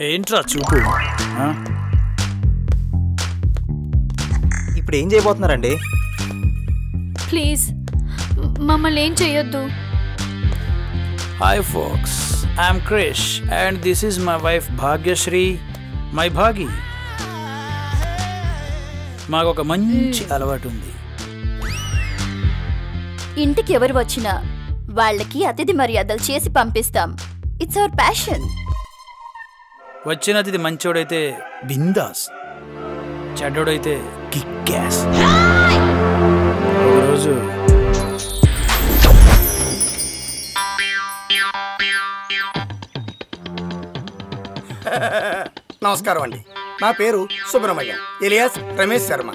ఏంట్రా చూపు ఇప్పుడు ఏం చేయబోతున్నారండి? Please మమ్మల్ని ఏం చేయొద్దు. Hi folks, I'm Krish and this is my wife Bhagyashree, my Bhagi. మాకు ఒక మంచి అలవాటు ఉంది. ఇంటికి ఎవరు వచ్చినా వాళ్ళకి అతిథి మర్యాదలు చేసి పంపిస్తాం. It's our passion. వచ్చిన అతిథి మంచోడైతే బిందాస్, చెడ్డోడైతే కిక్యాస్. ఒకరోజు నమస్కారం అండి, నా పేరు Subrahmanyam alias Ramesh Sharma.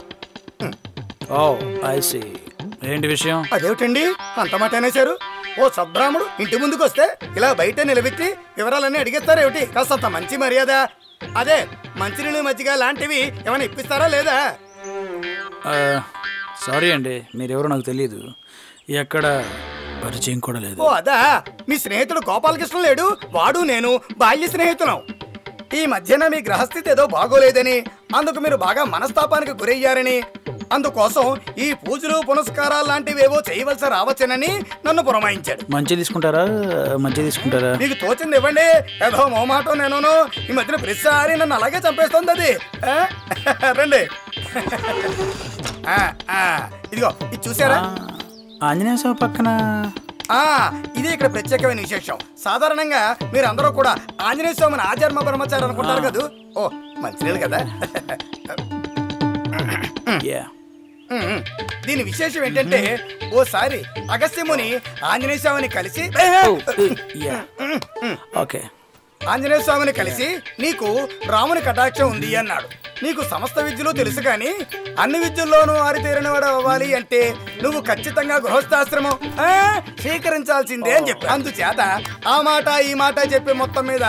Oh I see. ఏంటి విషయం? అదేమిటండి అంత మాట అనేశారు? ఓ సద్బ్రాహ్మడు ఇంటి ముందుకు వస్తే ఇలా బయట నిలబెట్టి వివరాలన్నీ అడిగేస్తారేమిటి? కాస్తంత మంచి మర్యాద, అదే మంచినీళ్ళు మజ్జిగ లాంటివి ఏమైనా ఇప్పిస్తారా లేదా? సారీ అండి, మీరెవరో నాకు తెలియదు, ఎక్కడ పరిచయం కూడా లేదు. ఓ అదా, మీ స్నేహితుడు గోపాలకృష్ణ లేడు? వాడు నేను బాల్య స్నేహితులం. ఈ మధ్యన మీ గ్రహస్థితి ఏదో బాగోలేదని, అందుకు మీరు బాగా మనస్తాపానికి గురయ్యారని, అందుకోసం ఈ పూజలు పునస్కారాలు లాంటివేవో చేయవలసి రావచ్చునని నన్ను పురమాయించాడు. మంచి తీసుకుంటారా? మంచి తీసుకుంటారా? మీకు తోచింది ఇవ్వండి. ఏదో మోమాటం నేను ఈ మధ్యన ప్రతిసారి నన్ను అలాగే చంపేస్తుంది అది. రండి. ఇదిగో ఇది చూసారా? ఆంజనేయ స్వామి పక్కన. ఇది ఇక్కడ ప్రత్యేకమైన విశేషం. సాధారణంగా మీరు అందరూ కూడా ఆంజనేయ స్వామిని ఆజన్మ బ్రహ్మచారి అనుకుంటారు కదా. ఓ మంచినీళ్ళు కదా. దీని విశేషం ఏంటంటే, ఓసారి అగస్త్యముని ఆంజనేయ స్వామిని కలిసి ఆంజనేయ స్వామిని కలిసి నీకు రాముని కటాక్షం ఉంది అన్నాడు. నీకు సమస్త విద్యలు తెలుసు కానీ అన్ని విద్యల్లోనూ ఆరితేరినవాడు అవ్వాలి అంటే నువ్వు ఖచ్చితంగా గృహస్థాశ్రమం స్వీకరించాల్సిందే అని చెప్పి, అందుచేత ఆ మాట ఈ మాట చెప్పి మొత్తం మీద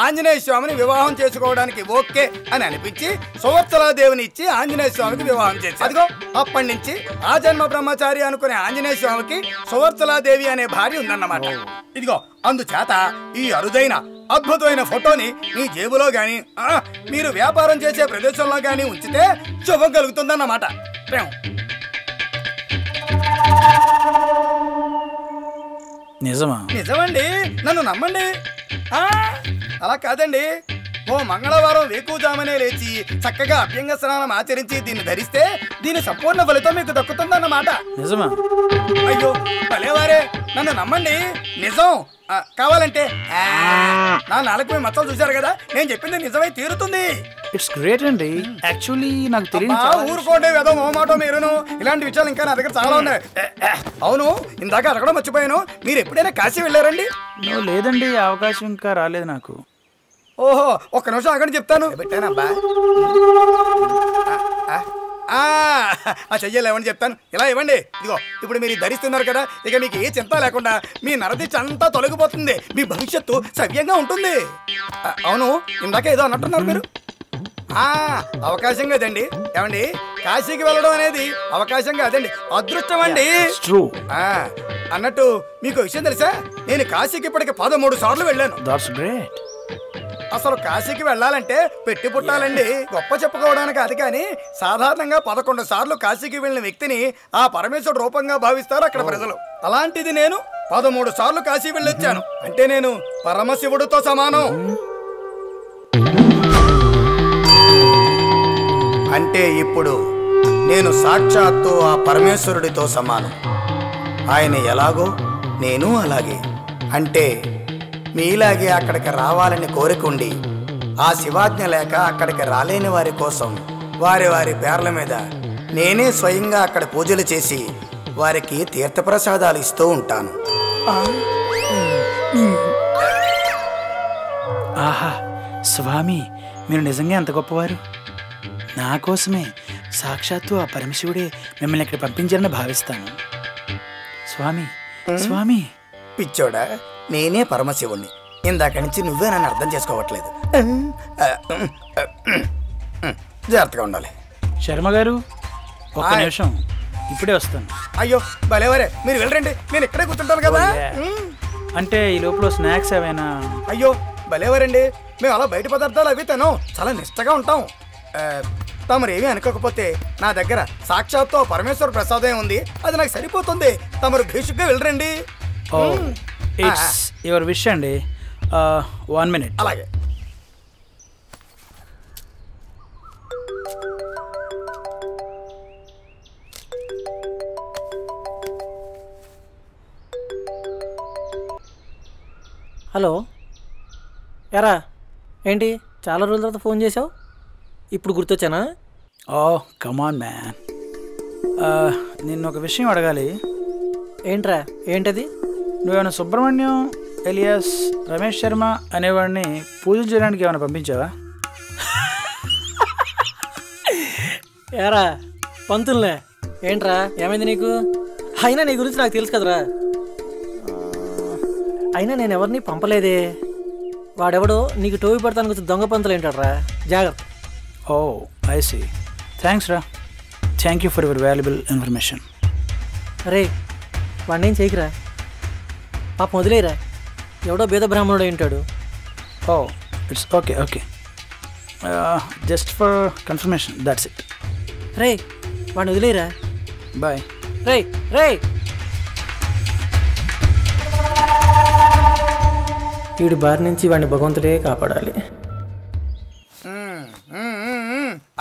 ఆంజనేయ స్వామిని వివాహం చేసుకోవడానికి ఓకే అని అనిపించి సువర్చలాదేవిని ఇచ్చి ఆంజనేయ స్వామికి వివాహం చేసి, అదిగో అప్పటి నుంచి ఆ జన్మ బ్రహ్మచారి అనుకునే ఆంజనేయ స్వామికి సువర్చలాదేవి అనే భార్య ఉందన్నమాట. ఇదిగో అందుచేత ఈ అరుదైన అద్భుతమైన ఫోటోని మీ జేబులో గాని మీరు వ్యాపారం చేసే ప్రదేశంలో గాని ఉంచితే శుభం కలుగుతుందన్నమాట. నిజమా? నిజమండి, నన్ను నమ్మండి. అలా కాదండి, ఓ మంగళవారం వేకుజామనే లేచి చక్కగా అభ్యంగ స్నానం ఆచరించి దీన్ని ధరిస్తే దీని సంపూర్ణ ఫలితం మీకు దక్కుతుందన్నమాట. నిజమా? అయ్యో భలేవారే, నన్ను నమ్మండి, నిజం. కావాలంటే నా నాలుగు మచ్చలు చూశారు కదా, నేను చెప్పింది నిజమై తీరుతుంది. ఇట్స్ గ్రేట్ అండి. యాక్చువల్లీ నాకు తెలియదు. ఊరుకోండి, ఏదో మోమాటో మీరును. ఇలాంటి విషయాలు ఇంకా నా దగ్గర చాలా ఉన్నాయి. అవును, ఇందాక అడగడం మర్చిపోయాను, మీరు ఎప్పుడైనా కాశీ వెళ్ళారండి? లేదండి, అవకాశం ఇంకా రాలేదు నాకు. ఓహో, ఒక్క నిమిషం ఆగండి చెప్తాను. పెట్టానబ్బా, చెయ్యాలి ఇవ్వండి చెప్తాను. ఇలా ఇవ్వండి. ఇదిగో ఇప్పుడు మీరు ధరిస్తున్నారు కదా, ఇక మీకు ఏ చింత లేకుండా మీ నరదిచ్చ అంతా తొలగిపోతుంది, మీ భవిష్యత్తు సవ్యంగా ఉంటుంది. అవును, ఇందాక ఏదో అన్నట్టున్నారు మీరు. అవకాశం కదండి. ఏమండి, కాశీకి వెళ్ళడం అనేది అవకాశం కాదండి, అదృష్టం అండి. అన్నట్టు మీకు విషయం తెలుసా, నేను కాశీకి ఇప్పటికి 13 సార్లు వెళ్ళాను. అసలు కాశీకి వెళ్ళాలంటే పెట్టి పుట్టాలండి, గొప్ప చెప్పుకోవడానికి అది. కానీ సాధారణంగా 11 సార్లు కాశీకి వెళ్ళిన వ్యక్తిని ఆ పరమేశ్వరుడు రూపంగా భావిస్తారు అక్కడ ప్రజలు. అలాంటిది నేను 13 సార్లు కాశీ వెళ్ళొచ్చాను అంటే నేను పరమశివుడితో సమానం. అంటే ఇప్పుడు నేను సాక్షాత్తు ఆ పరమేశ్వరుడితో సమానం. ఆయన ఎలాగో నేను అలాగే. అంటే మీలాగే అక్కడికి రావాలని కోరికుండి ఆ శివాజ్ఞ లేక అక్కడికి రాలేని వారి కోసం వారి వారి పేర్ల మీద నేనే స్వయంగా అక్కడ పూజలు చేసి వారికి తీర్థప్రసాదాలు ఇస్తూ ఉంటాను. ఆహా స్వామి, మీరు నిజంగా ఎంత గొప్పవారు. నా కోసమే సాక్షాత్తు ఆ పరమశివుడే మిమ్మల్ని ఇక్కడ పంపించారని భావిస్తాను. స్వామి స్వామి. పిచ్చోడా, నేనే పరమశివుణ్ణి. ఇందాక నుంచి నువ్వే నన్ను అర్థం చేసుకోవట్లేదు. జాగ్రత్తగా ఉండాలి. శర్మ గారు ఒక్క నిమిషం, ఇప్పుడే వస్తాను. అయ్యో భలేవరే, మీరు వెళ్ళండి, నేను ఇక్కడే కూర్చుంటాను కదా. అంటే ఈ లోపల స్నాక్స్ ఏమైనా? అయ్యో భలేవరండి, మేము అలా బయట పదార్థాలు అవి తినం, చాలా నిష్టగా ఉంటాం. తమరు ఏమీ అనుకోకపోతే నా దగ్గర సాక్షాత్తు పరమేశ్వర ప్రసాదం ఉంది, అది నాకు సరిపోతుంది. తమరు భేషుగ్గా వెళ్ళరండి. ఇట్స్ యువర్ విష్ అండి. 1 minute. అలాగే. హలో, ఎరా ఏంటి చాలా రోజుల తర్వాత ఫోన్ చేసావు? ఇప్పుడు గుర్తొచ్చానా? ఓ కమాన్ మ్యాన్, నిన్ను ఒక విషయం అడగాలి. ఏంట్రా? ఏంటది? నువ్వేమైనా సుబ్రహ్మణ్యం ఎలియాస్ రమేష్ శర్మ అనేవాడిని పూజలు చేయడానికి ఏమైనా పంపించావా? ఏరా పంతుల్నే, ఏంట్రా ఏమైంది నీకు? అయినా నీ గురించి నాకు తెలుసు కదరా. అయినా నేను ఎవరిని పంపలేదే. వాడెవడో నీకు టోవి పడతానికి వచ్చి దొంగ పంతులు ఏంటాడ్రా, జాగ్రత్త. ఓ ఐ సీ. థ్యాంక్స్ రా, thank you for your valuable information. అరే వాడిని ఏం చేయకురా, పాప వదిలేరా, ఎవడో బేద బ్రాహ్మణుడు ఉంటాడు. Oh it's okay okay, just for confirmation, that's it. రే వాడిని వదిలేరా. బాయ్. రే రే, వీడి బారి నుంచి వాడిని భగవంతుడే కాపాడాలి.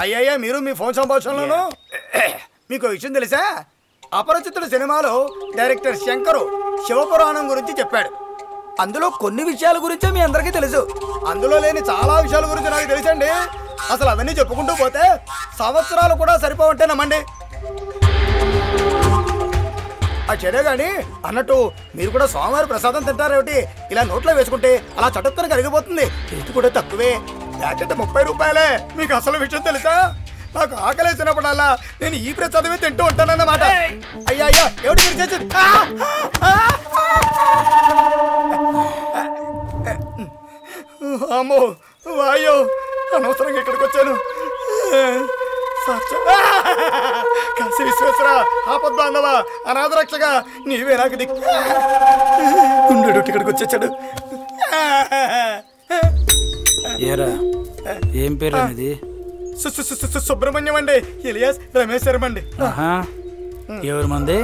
అయ్యయ్యా, మీరు మీ ఫోన్ సంభాషణలోను మీకు విషయం తెలుసా? అపరిచితుడు సినిమాలో డైరెక్టర్ శంకరు శివపురాణం గురించి చెప్పాడు. అందులో కొన్ని విషయాల గురించే మీ అందరికీ తెలుసు, అందులో లేని చాలా విషయాల గురించి నాకు తెలుసండి. అసలు అవన్నీ చెప్పుకుంటూ పోతే సంవత్సరాలు కూడా సరిపోవంటే నమ్మండి. చెడే గాని అన్నట్టు మీరు కూడా స్వామివారి ప్రసాదం తింటారేమిటి? ఇలా నోట్లో వేసుకుంటే అలా చటుక్కున కరిగిపోతుంది. ఇది కూడా తక్కువే, ప్యాకెట్ 30 రూపాయలే. మీకు అసలు విషయం తెలుసా? నాకు ఆకలేసినప్పుడల్లా నేను ఈ ప్రసాదమే తింటూ ఉంటానన్నమాట. అయ్యా అయ్యా, ఎవడు మీరు చేసేది? అమ్మో వాయో, అనవసరంగా ఇక్కడికి వచ్చాను. కాశీ విశ్వేశ్వర, ఆపద్బాంధవ, అనాథ రక్షగా నీవే నాకు దిక్కు. గుండెడు ఇక్కడికి వచ్చేసాడు. ఏరా ఏం పేరు అనేది? సుబ్రహ్మణ్యం అండి, ఎలియాస్ రమేష్ శర్మ అండి. ఎవరి మంది?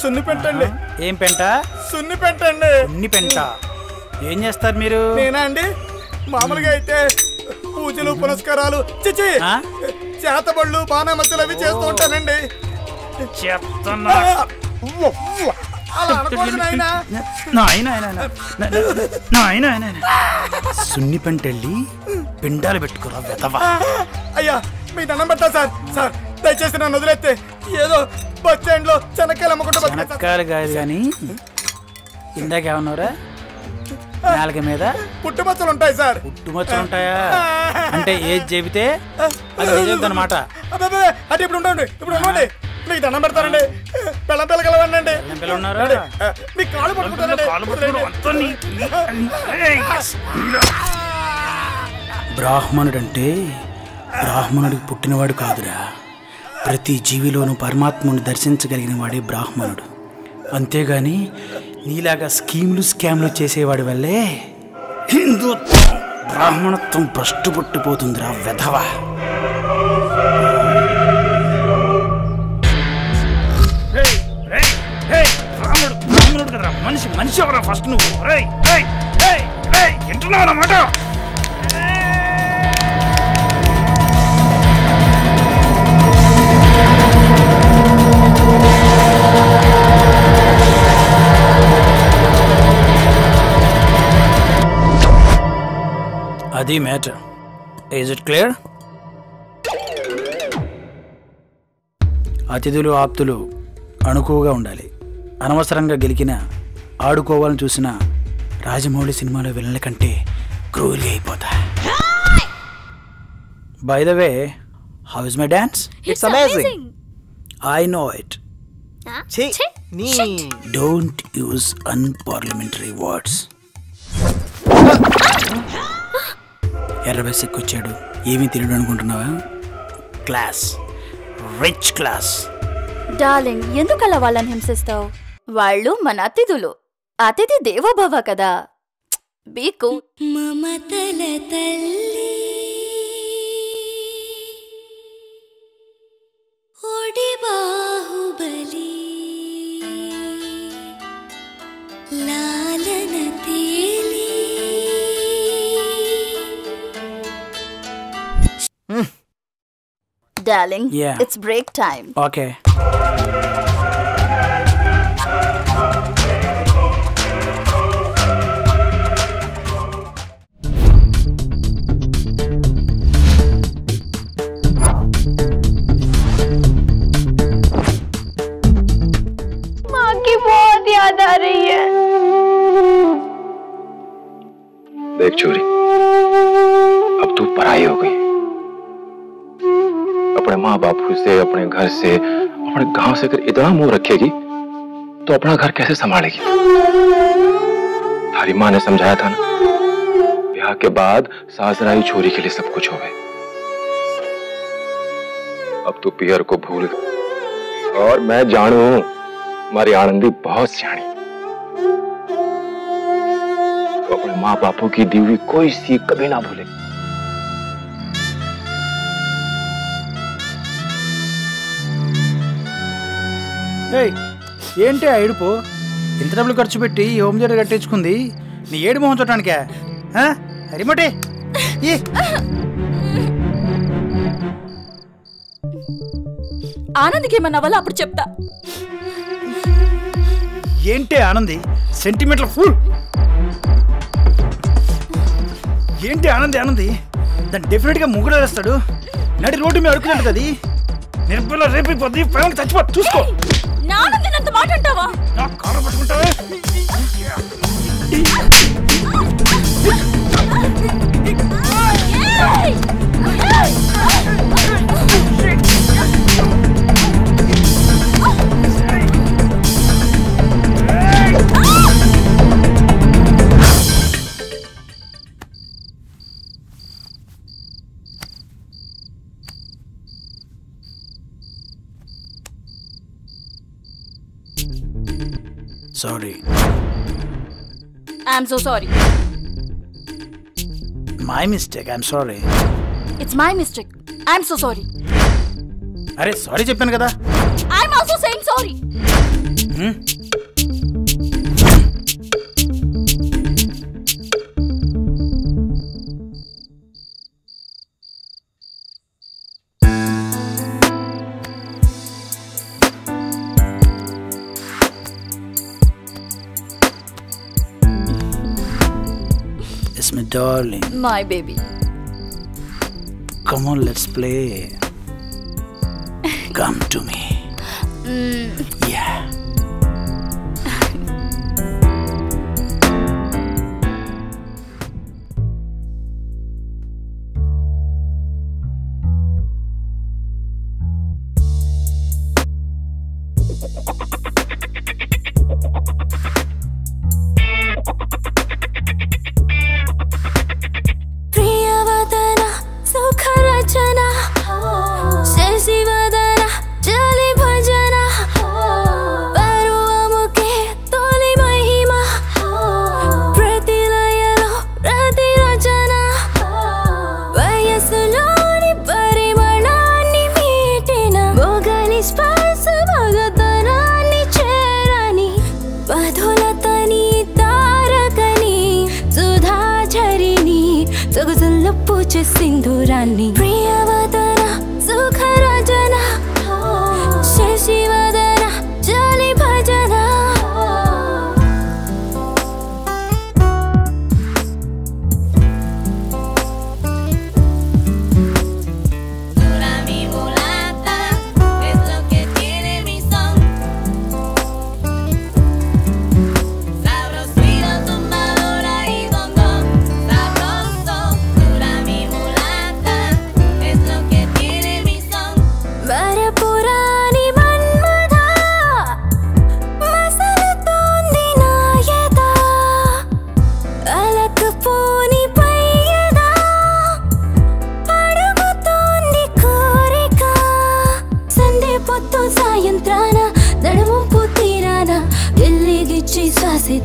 సున్ని పెంట అండి. ఏం పెంట? సున్ని పెంట అండి. సున్ని పెంట. ఏం చేస్తారు మీరు? నేనా అండి, మామూలుగా అయితే పూజలు పునస్కారాలు, చిచి చేతబళ్ళు బాణమతులు అవి చేస్తూ ఉంటానండి. సున్ని పెంటెళ్ళి పిండాలు పెట్టుకురా వెతవా. అయ్యా మీ దండం పెడతా సార్. సార్ దయచేసి నన్ను వదిలేస్తే ఏదో బస్ స్టాండ్ లో చెనక్కాయలు అమ్ముకుంటూ చెనక్కాయలు కాదు కానీ ఇందాకేమన్నారా? నాలుక మీద పుట్టుమచ్చలు ఉంటాయి సార్. పుట్టుమచ్చలు ఉంటాయా? అంటే ఏది చెబితే అది నిజమన్నమాట. అంటే ఇప్పుడు ఉండండి, ఇప్పుడు ఉండండి, మీకు దండం పెడతానండి. పిల్లం పిల్లగలవండి, మీ కాళ్ళు పట్టుకుంటానండి. బ్రాహ్మణుడంటే బ్రాహ్మణుడికి పుట్టినవాడు కాదురా, ప్రతి జీవిలోనూ పరమాత్మను దర్శించగలిగిన వాడే బ్రాహ్మణుడు. అంతేగాని నీలాగా స్కామ్లు చేసేవాడి వల్లే హిందుత్వం బ్రాహ్మణత్వం భ్రష్టు పట్టిపోతుందిరా వెధవా. బ్రాహ్మణుడు కదరా మనిషి ఎవరా ఫస్ట్ నువ్వు వింటున్నావు అన్నమాట. అది మ్యాటర్. Is it clear? అతిథులు ఆప్తులు అణుకువగా ఉండాలి. అనవసరంగా గెలికిన ఆడుకోవాలని చూసిన రాజమౌళి సినిమాలో విలన్ల కంటే క్రూయల్గా అయిపోతా. By the way, how is my dance? It's amazing. I know it. Don't use unparliamentary words. ఎర్రబెస్ ఎక్కువచ్చాడు, ఏమీ తెలియదు అనుకుంటున్నావా? Class, rich class. డార్లింగ్, ఎందుకలా వాళ్ళని హింసిస్తావు? వాళ్ళు మన అతిథులు. అతిథి దేవోభవ కదా. బీకు మమతల తల్లి ఓడి బాహుబలి లాలన తేలి. Darling, yeah. It's break time. Okay. माँ की बहुत याद आ रही है. देख चोरी, अब तू पराई हो गई. अपने माँ बापू से, अपने घर से, अपने गांव से अगर इतना मुंह रखेगी तो अपना घर कैसे संभालेगी? थारी माँ ने समझाया था ना, ब्याह के बाद सासराई छोरी के लिए सब कुछ हो गए. अब तू पियर को भूल गई. और मैं जानू हमारी आनंदी बहुत सियाणी. तो अपने माँ बापू की दी हुई कोई सीख कभी ना भूले. ఏంటి ఆ ఏడుపు? ఇంత డబ్బులు ఖర్చు పెట్టి ఈ హోమ్ థియేటర్ కట్టించుకుంది నీ ఏడు మొహం చూడటానికే? రిమోటే ఆనంద్కి ఏమన్నా వల్ల అప్పుడు చెప్తా. ఏంటి ఆనంది సెంటిమెంట్ల ఫుల్? ఏంటి ఆనంది దాన్ని డెఫినెట్గా ముగ్గురు వేస్తాడు. నడి రోడ్డు మీద అడుగుతుంది అది. నిర్భల రేపైపోద్ది, పైన చచ్చిపో. చూసుకో. నానంత మాట అంటావా? Car పట్టుకుంటావే. Sorry. I'm so sorry. My mistake. I'm sorry. It's my mistake. I'm so sorry. అరే సారీ చెప్పాను కదా. I'm also saying sorry. It's my darling. My baby. Come on, let's play. Come to me. Yeah. ప్రియవదన సుఖరచన Sasivadana ఇచ్చే సింధూరాన్ని ప్రియవదన సుఖరాజన శశివదన జాలి భజన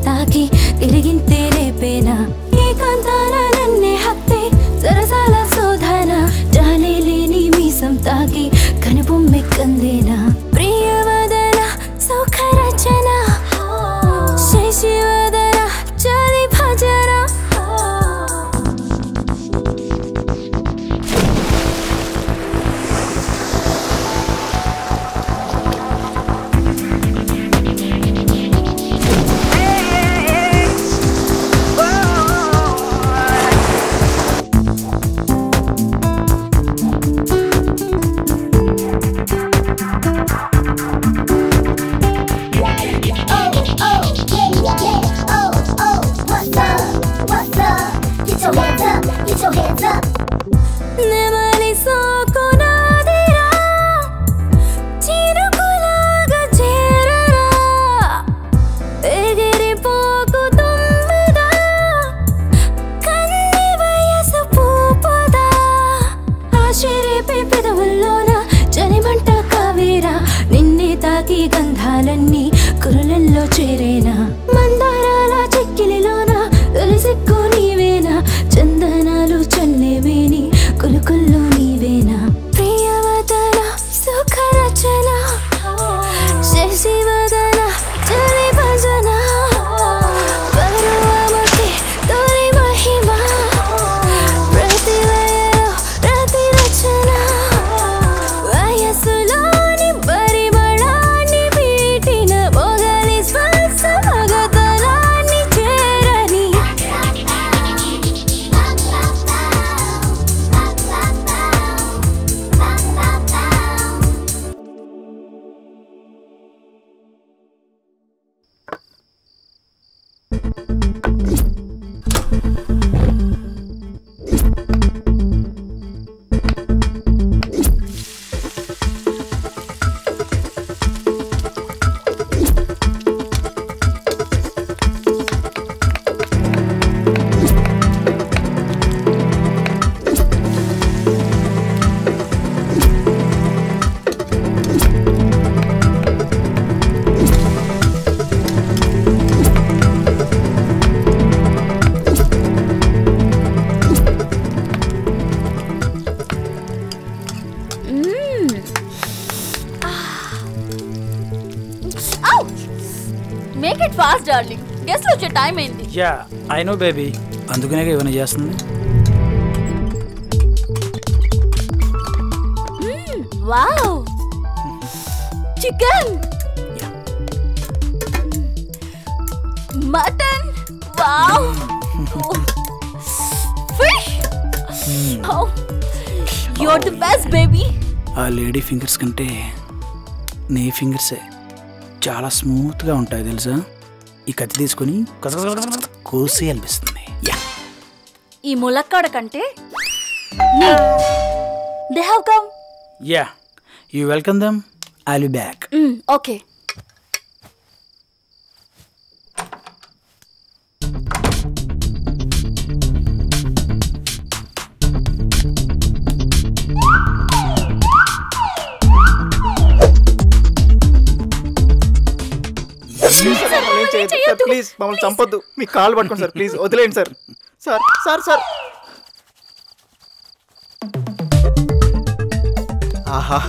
తాకి తిరిగింతే రేపేనా ఏకాంతాన నన్నే హత్తే సరసాల శోధన జాలే లేని మీసం తాకి కనుబొమ్మెక్కందేనా ప్రియవదన సుఖరచన శశివదన జాలి భజన గంధాలన్నీ కురులల్లో చేరేనా మందారాల చెక్కిలిలోన తొలిసిక్కు నీవేనా చందనాలు చల్లేవేని కులుకుల్లో నీవేనా ప్రియవదన సుఖరచన శశివదన జలి భజన పరువమతి తొలి మహిమ ప్రతిలయలో ప్రతి రచన వయసులోని పరిమళాన్ని వీటిన మొగలి శ్వాస మగతనాన్ని చేరని make it fast darling guest వచ్చే టైం అయింది యా ఐ నో బేబీ అందుకనే ఏమైనా చేస్తుంది wow chicken mutton wow fish you are the best baby ఆ లేడీ ఫింగర్స్ కంటే నీ ఫింగర్సే చాలా స్మూత్గా ఉంటాయి తెలుసా ఈ కత్తి తీసుకొని కోసి అనిపిస్తుంది ఈ ములక్కాడ కంటే they have come yeah you welcome them I will be back okay please మమ్మల్ని చంపొద్దు మీ కాల్ పట్టుకోండి సార్ ప్లీజ్ వదిలేండి సార్ సార్ సార్ సార్ ఆహా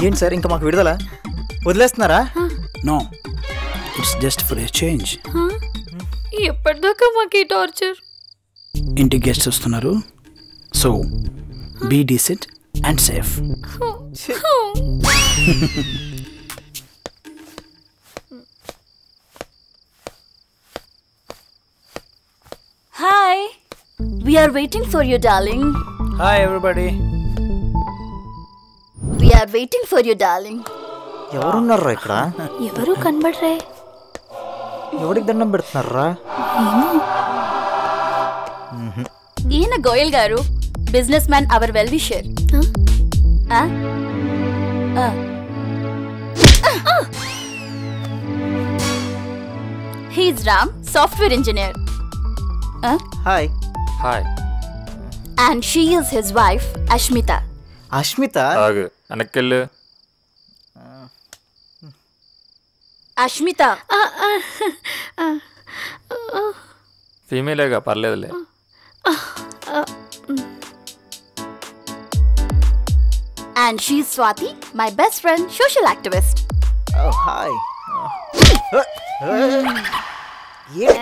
ఏంటి సార్ ఇంకా మాకు విడుదల వదిలేస్తున్నారా no it's just for a change. ఎప్పటిదాకా మాకు ఈ టార్చర్? ఇంటికి గెస్ట్ వస్తున్నారు, so be decent and safe. Hi. We are waiting for you, darling. Hi, everybody. We are waiting for you, darling. ఎవరున్నారా ఇక్కడ? ఎవరు కనబడరే? ఎవరికి దండం పెడుతున్నారా? ఈయన గోయల్ గారు, business man, hour well wisher. He's Ram, software engineer. Hi. Hi. And she is his wife, Ashmita. Ashmita? ఆగు, వెనక్కెళ్ళు. Ashmita. ఫీమేలేగా, పర్లేదులే. And she's Swati, my best friend, social activist. Oh, hi.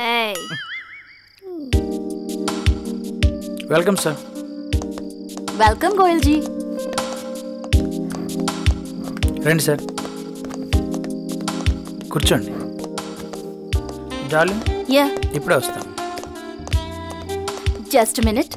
Hey. Welcome sir. Welcome Goyal ji. రండి sir, కూర్చోండి. Darling, Yeah. ఇప్పుడే వస్తాం. Just a minute.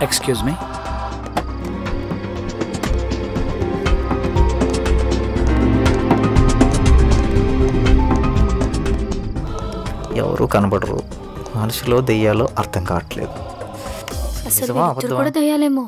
Excuse me. ఎవరు కనబడరు, మనుషులో దెయ్యాలో అర్థం కావట్లేదు. అసలు ఇద్దరు కూడా దయ్యాలేమో.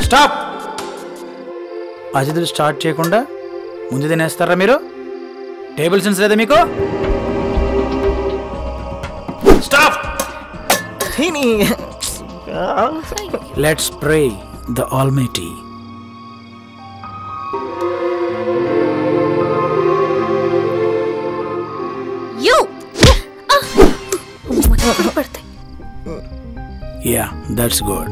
స్టాప్. అతిథులు స్టార్ట్ చేయకుండా ముందు తినేస్తారా మీరు? టేబుల్ సెన్స్ లేదా మీకు? Stop. Let's pray the almighty. You. Yeah, that's good.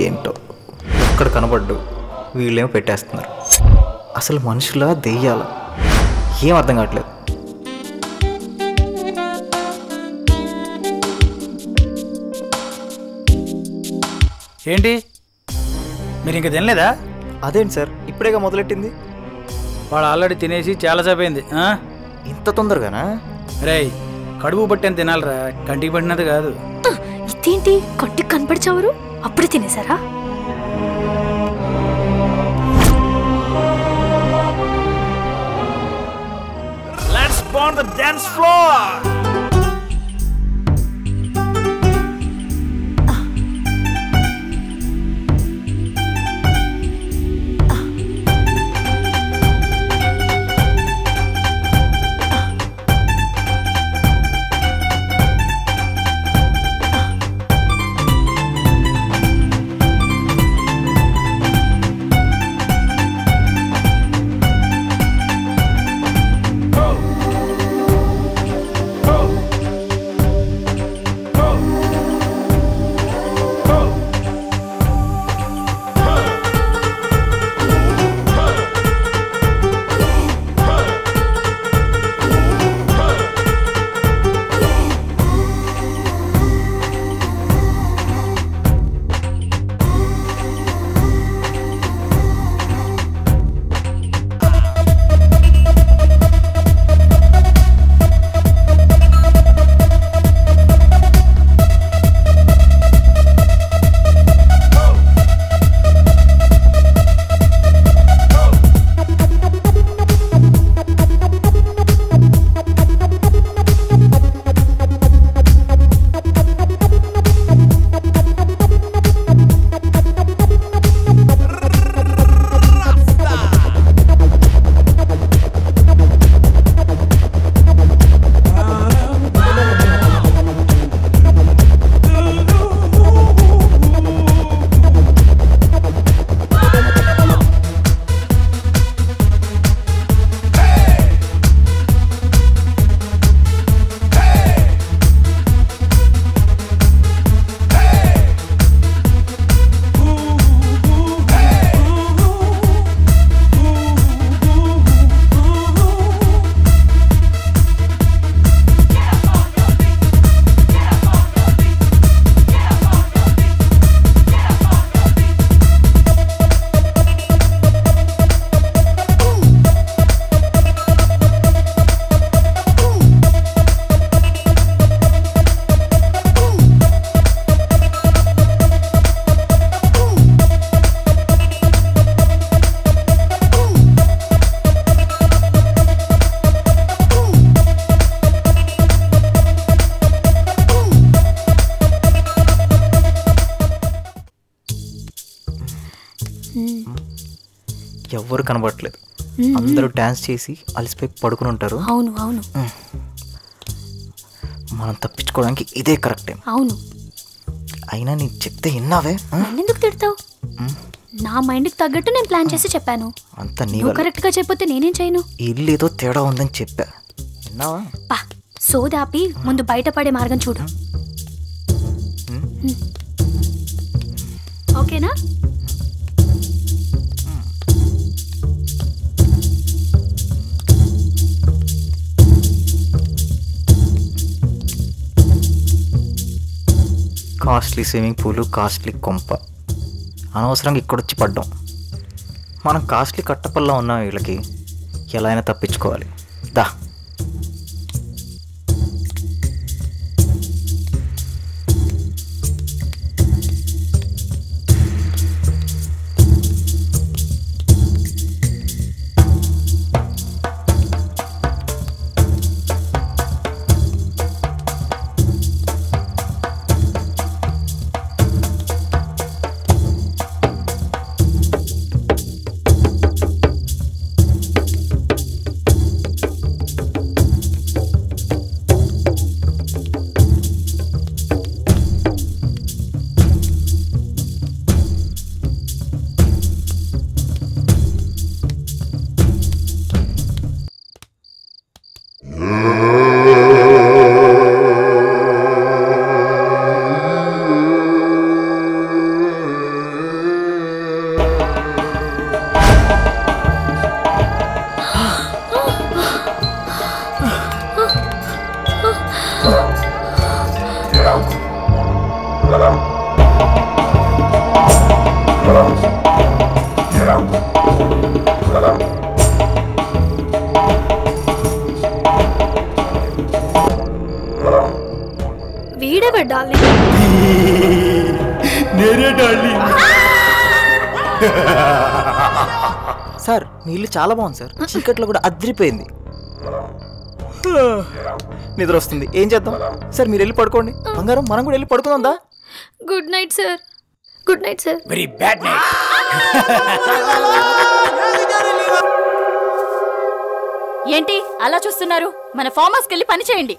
ఏంటో ఒక్కడ కనబడ్డు, వీళ్ళేమో పెట్టేస్తున్నారు. అసలు మనుషులా దెయ్యాల ఏం అర్థం కావట్లేదు. ఏంటి మీరు ఇంకా తినలేదా? అదేంటి సార్, ఇప్పుడేగా మొదలెట్టింది. వాడు ఆల్రెడీ తినేసి చాలాసేపు అయింది. ఇంత తొందరగానా? రేయ్, కడుపు పట్టని తినాలరా, కంటికి పట్టినది కాదు. ఇదేంటి, కంటికి కనపడిచావరు అప్పుడే తినేసారా? Let's burn the dance floor. ఎవ్వరు కనబడట్లేదు. అందరూ డాన్స్ చేసి అలసిపోయి పడుకుని ఉంటారు. అవును అవును మనం తప్పించుకోవడానికి ఇదే కరెక్ట్ టైం. అవును. అయినా నీకు చెప్తే విన్నావే? ఎందుకు తిడతావు? నా మైండ్కి తగ్గట్టు నేను ప్లాన్ చేసి చెప్పాను. అంత నీ నువ్వు కరెక్ట్గా చెప్పితే నేనేం చేయను. ఇల్లు ఏదో తేడా ఉందని చెప్పా, విన్నావా? పా సోదాపి ముందు బయటపడే మార్గం చూడు. ఓకేనా? కాస్ట్లీ స్విమ్మింగ్ పూలు, కాస్ట్లీ కొంప, అనవసరంగా ఇక్కడొచ్చి పడ్డాం. మనం కాస్ట్లీ కట్టపల్లా ఉన్నాం. వీళ్ళకి ఎలా అయినా తప్పించుకోవాలి. దా వీడెవరు డార్లింగ్? నేనే డార్లింగ్. సార్ మీ ఇల్లు చాలా బాగుంది సార్. చీకట్లో కూడా అదిరిపోయింది. నిద్ర వస్తుంది, ఏం చేద్దాం? సార్ మీరు వెళ్ళి పడుకోండి. బంగారం మనం కూడా వెళ్ళి పడుకుందా? Good night sir. Good night sir. Very bad night. ఏంటి అలా చూస్తున్నారు? మన ఫామ్ హౌస్కి వెళ్ళి పని చేయండి.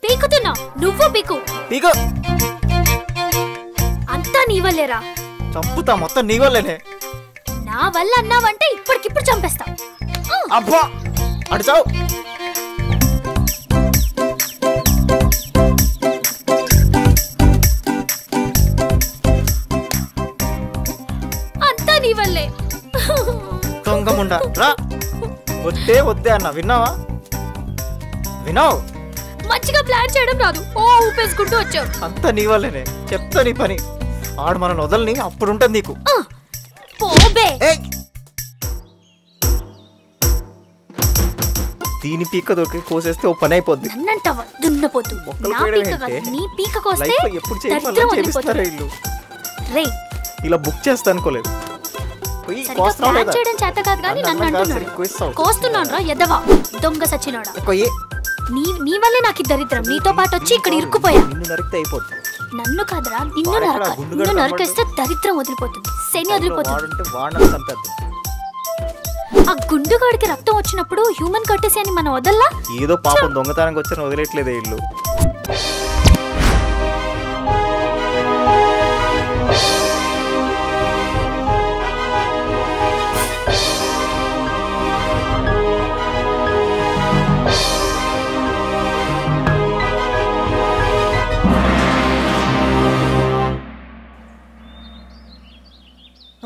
పీకుతున్నా నువ్వు పీకు. పీకు. అంతా నీ వల్లేరా. చంపుతా మొత్తం నీ వల్లేనే. నా వల్ల అన్నావంటే ఇప్పటికిప్పుడు చంపేస్తా. అబ్బా అడిచావు. అంతా నీ వల్లే. దొంగముండా రా. వద్దే వద్దే అన్న, విన్నావా? విన్నావు? మంచిగా ప్లాన్ చేయడం రాదు, ఓ ఊపేసుకుంటూ వచ్చావు. అంతా నీ వల్లేనే. చెప్తా నీ పని. ఆడు మన వదలని అప్పుడు ఉంటుంది నీకు. పోబే. దీని పీక దొరికి కోసేస్తే ఓ పని అయిపోద్ది. నన్నంటావా దున్నపోతు? నా పీక కాదు, నీ పీక కోస్తే దరిద్రం వదిలిపోతుంది. రే ఇలా బుక్ చేస్తా అనుకోలేదు. పోయి సరిగ్గా కోస్తున్నావా ప్లాన్ లేదా? చేయడం చేత కాదు కానీ నన్ను అన్నం కాదు, అంటున్నాడు. సరిగ్గా కోస్తావు. కోస్తున్నాను రా ఎదవా దొంగ సచ్చినాడా. కొయ్యి. నీ వల్లే నాకు ఈ దరిద్రం. నీతో పాటు వచ్చి ఇక్కడ ఇరుక్కుపోయా. నిన్ను నరికితే అయిపోతుంది. నన్ను కాదురా నిన్ను వాడు ఎక్కడ? నరక. గుండుగాడు నిన్ను నరికేస్తే దరిద్రం వదిలిపోతుంది, శని వదిలిపోతుంది. వాడంటే వాడిని చంపేద్దాం. ఆ గుండుగాడికి రక్తం వచ్చినప్పుడు హ్యూమన్ కట్టేసి అని మనం వదల్లా. ఏదో పాపం దొంగతనానికి వచ్చిన వదిలేట్లేదే ఇల్లు.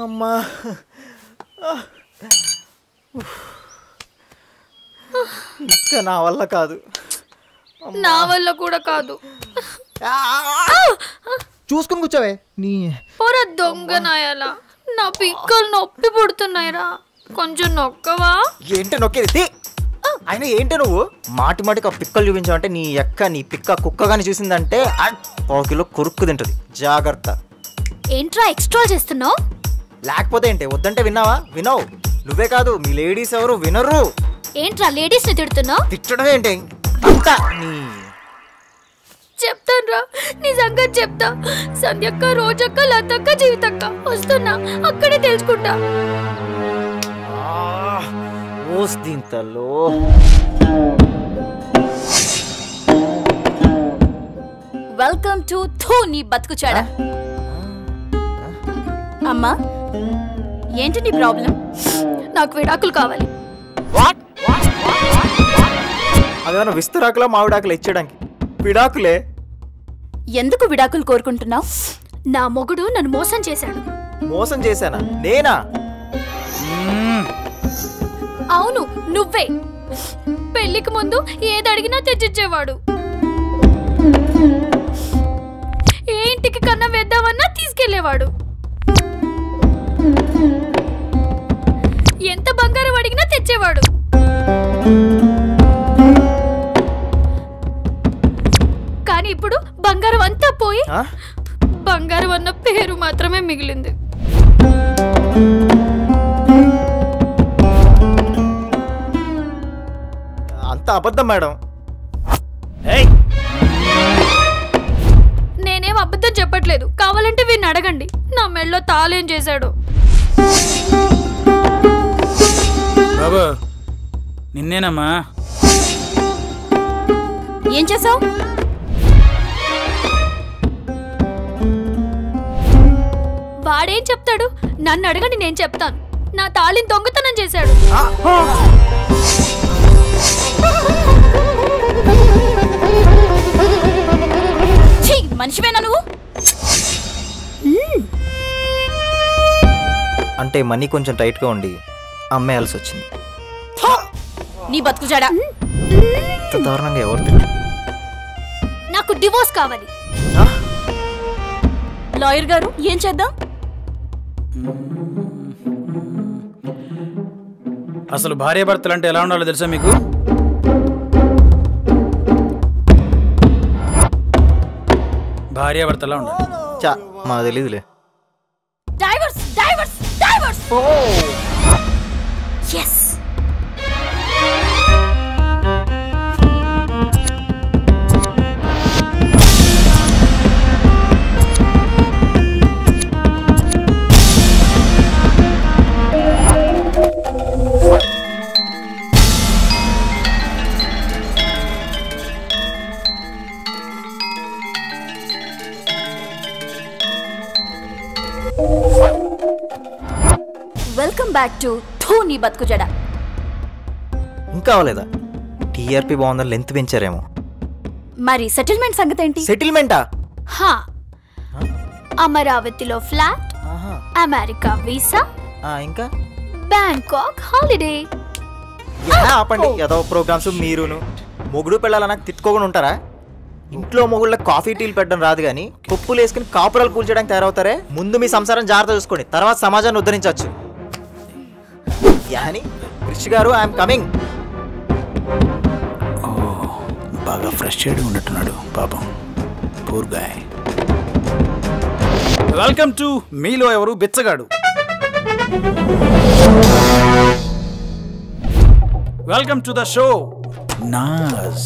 అమ్మా ఇంకా నా వల్ల కాదు. నా వల్ల కూడా కాదు. చూసుకుని కూర్చోవే. నీ పొర దొంగ నాయాలా నా పిక్కలు నొప్పి పుడుతున్నాయిరా, కొంచెం నొక్కవా? ఏంటి నొక్కేది? అయినా ఏంటి నువ్వు మాటి మాటికి ఆ పిక్కలు చూపించావంటే నీ నీ పిక్క కుక్క కానీ చూసిందంటే 1 కిలో కొరుక్కు తింటది. జాగ్రత్త. ఏంట్రా ఎక్స్ట్రా చేస్తున్నావు? లేకపోతే ఏంటి? వద్దంటే విన్నావా? వినవు. నువ్వే కాదు మీ లేడీస్ ఎవరు వినరు. ఏంట్రా లేడీస్ ని తిడుతున్నావు? తిట్టడం ఏంటి? అంతా నీ చెప్తాన్రా నీ సంగతి చెప్తా. సంధ్యక్క, రోజక్క, లతక్క, జీవితక్క వస్తున్నా, అక్కడే తెలుసుకుంటా. దీంతలో వెల్కమ్ టు థూ నీ బతుకు చెడ. అమ్మా ఏంటి నీ ప్రాబ్లం? నాకు విడాకులు కావాలి. అదేమన్నా విస్తరాకులా మావిడాకులు ఇచ్చడానికి? విడాకులే. ఎందుకు విడాకులు కోరుకుంటున్నావు? నా మొగుడు నన్ను మోసం చేశాడు. మోసం చేశానా? నేనా? అవును నువ్వే. పెళ్లికి ముందు ఏదడిగినా తెచ్చిచ్చేవాడు. ఏ ఇంటికి కన్నా వేద్దామన్నా తీసుకెళ్లేవాడు. ఎంత బంగారం అడిగినా తెచ్చేవాడు. కానీ ఇప్పుడు బంగారం అంతా పోయి బంగారం అన్న పేరు మాత్రమే మిగిలింది. అంత అబద్ధం మేడం. నేనేం అబద్ధం చెప్పట్లేదు, కావాలంటే వీడిని అడగండి నా మెళ్ళో తాళేం చేశాడు. బాబు నిన్నేనమ్మా. ఏం చేసావు? వాడేం చెప్తాడు? నన్ను అడగండి, నేను చెప్తాను. నా తాళిని దొంగతనం చేశాడు. మనిషివేనా నువ్వు? అంటే మనీ కొంచెం టైట్ గా ఉండి అమ్మేయాల్సి వచ్చింది. నీ బతుకు చెడ. దారుణంగా ఎవరు తిన్నారు? నాకు డివోర్స్ కావాలి. లాయర్ గారు ఏం చేద్దాం? అసలు భార్యాభర్తలు అంటే ఎలా ఉండాలో తెలుసా మీకు? భార్యాభర్తలా ఉండాలి. చా మాకు తెలీదులే. Divorce divorce divorce. yes. Welcome back to థూ నీ బతుకు జడ. ఇంకా అవ్వలేదా? టీఆర్పీ బాగుందని లెంత్ పెంచారేమో. మరి సెటిల్మెంట్ సంగతి ఏంటి? సెటిల్మెంటా? హా, అమరావతిలో ఫ్లాట్, అమెరికా వీసా, ఇంకా బ్యాంకాక్ హాలిడే. ఆపండి ఏదో ప్రోగ్రామ్స్. మీరును మొగుడు పిల్లలు నాకు తిట్టుకోకుండా ఉంటారా? ఇంట్లో మొగుళ్ళ కాఫీ టీలు పెట్టడం రాదు కానీ పప్పులు వేసుకుని కాపురాలు కూల్చడానికి తయారవుతారే. ముందు మీ సంసారం జాగ్రత్త చూసుకోండి, తర్వాత సమాజాన్ని ఉద్ధరించవచ్చు. యాని కృషి గారు, ఐఎమ్ కమింగ్. బాగా ఫ్రస్ట్రేట్ ఉన్నట్టున్నాడు పాపం. Poor guy. వెల్కమ్ టు మీలో ఎవరు బిచ్చగాడు. Welcome to the show Naaz.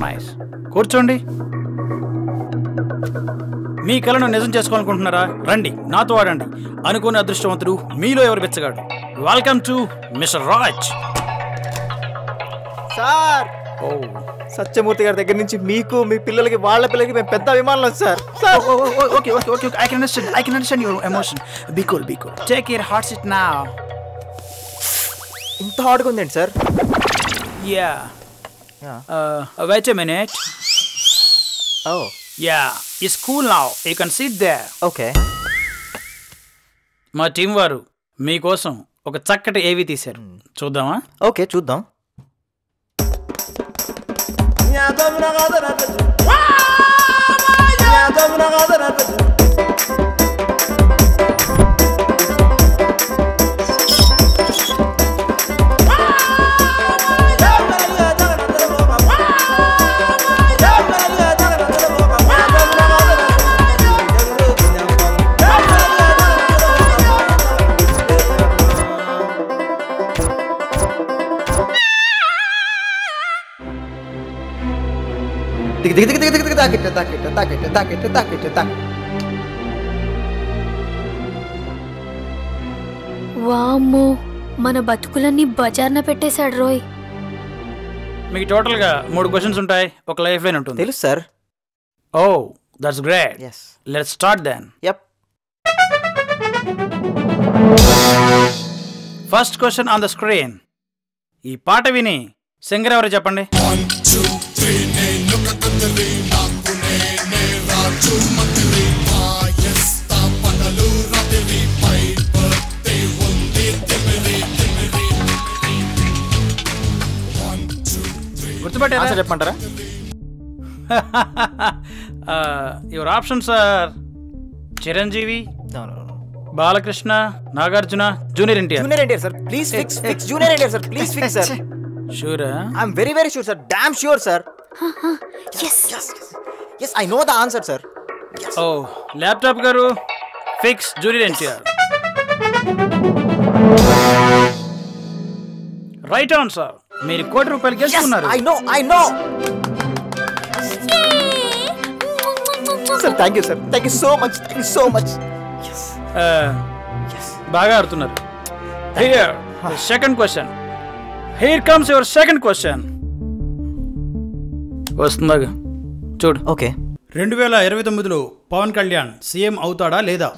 Nice, కూర్చోండి. మీ కలను నిజం చేసుకోవాలనుకుంటున్నారా? రండి, నాతో ఆడండి. అనుకోని అదృష్టవంతుడు మీలో ఎవరు బిచ్చగాడు. Welcome to mister Raj. Sir, Satyamurthy గారి దగ్గర నుంచి మీకు, మీ పిల్లలకి, వాళ్ళ పిల్లలకి మేము పెద్ద అభిమానులు sir. Okay okay okay, I can understand your emotion. Be cool, be cool. Take your hot seat now. ఇంత హాట్గా ఉందండి sir? Yeah, wait a minute. Oh yeah, it's cool now, you can sit there. Okay. మా team వారు మీకోసం ఒక చక్కటి ఏవి తీశారు, చూద్దామా? ఓకే, చూద్దాం. వామ్మో, మన బతుకులన్నీ బజార్న పెట్టేశాడు రోయ్. మీకు టోటల్ గా 3 క్వశ్చన్స్ ఉంటాయి, ఒక లైఫ్ లైన్ ఉంటుంది. తెలుసు sir. Oh, that's great. Let's start then. Yup. First question on the screen. ఈ పాట విని సింగర్ ఎవరు చెప్పండి? గుర్తుపట్టారా? చెప్పంటారా? Your options are Chiranjeevi, Balakrishna, Nagarjuna, junior NTR. Junior NTR sir. Please fix junior NTR sir. Please fix sir. షూరా? I am very very sure sir. Damn sure sir. yes I know the answer sir. Oh, laptop గారు fix junior NTR. Right answer. మీరు ₹1,00,00,000 గెలుచుకున్నారు. I know sir. Thank you sir. Thank you so much. Yes. బాగా ఆడుతున్నారు. Here, the second question. Here comes your second question. వస్తుందా చూడు. Okay. 2029లో Pawan Kalyan CM అవుతాడా లేదా?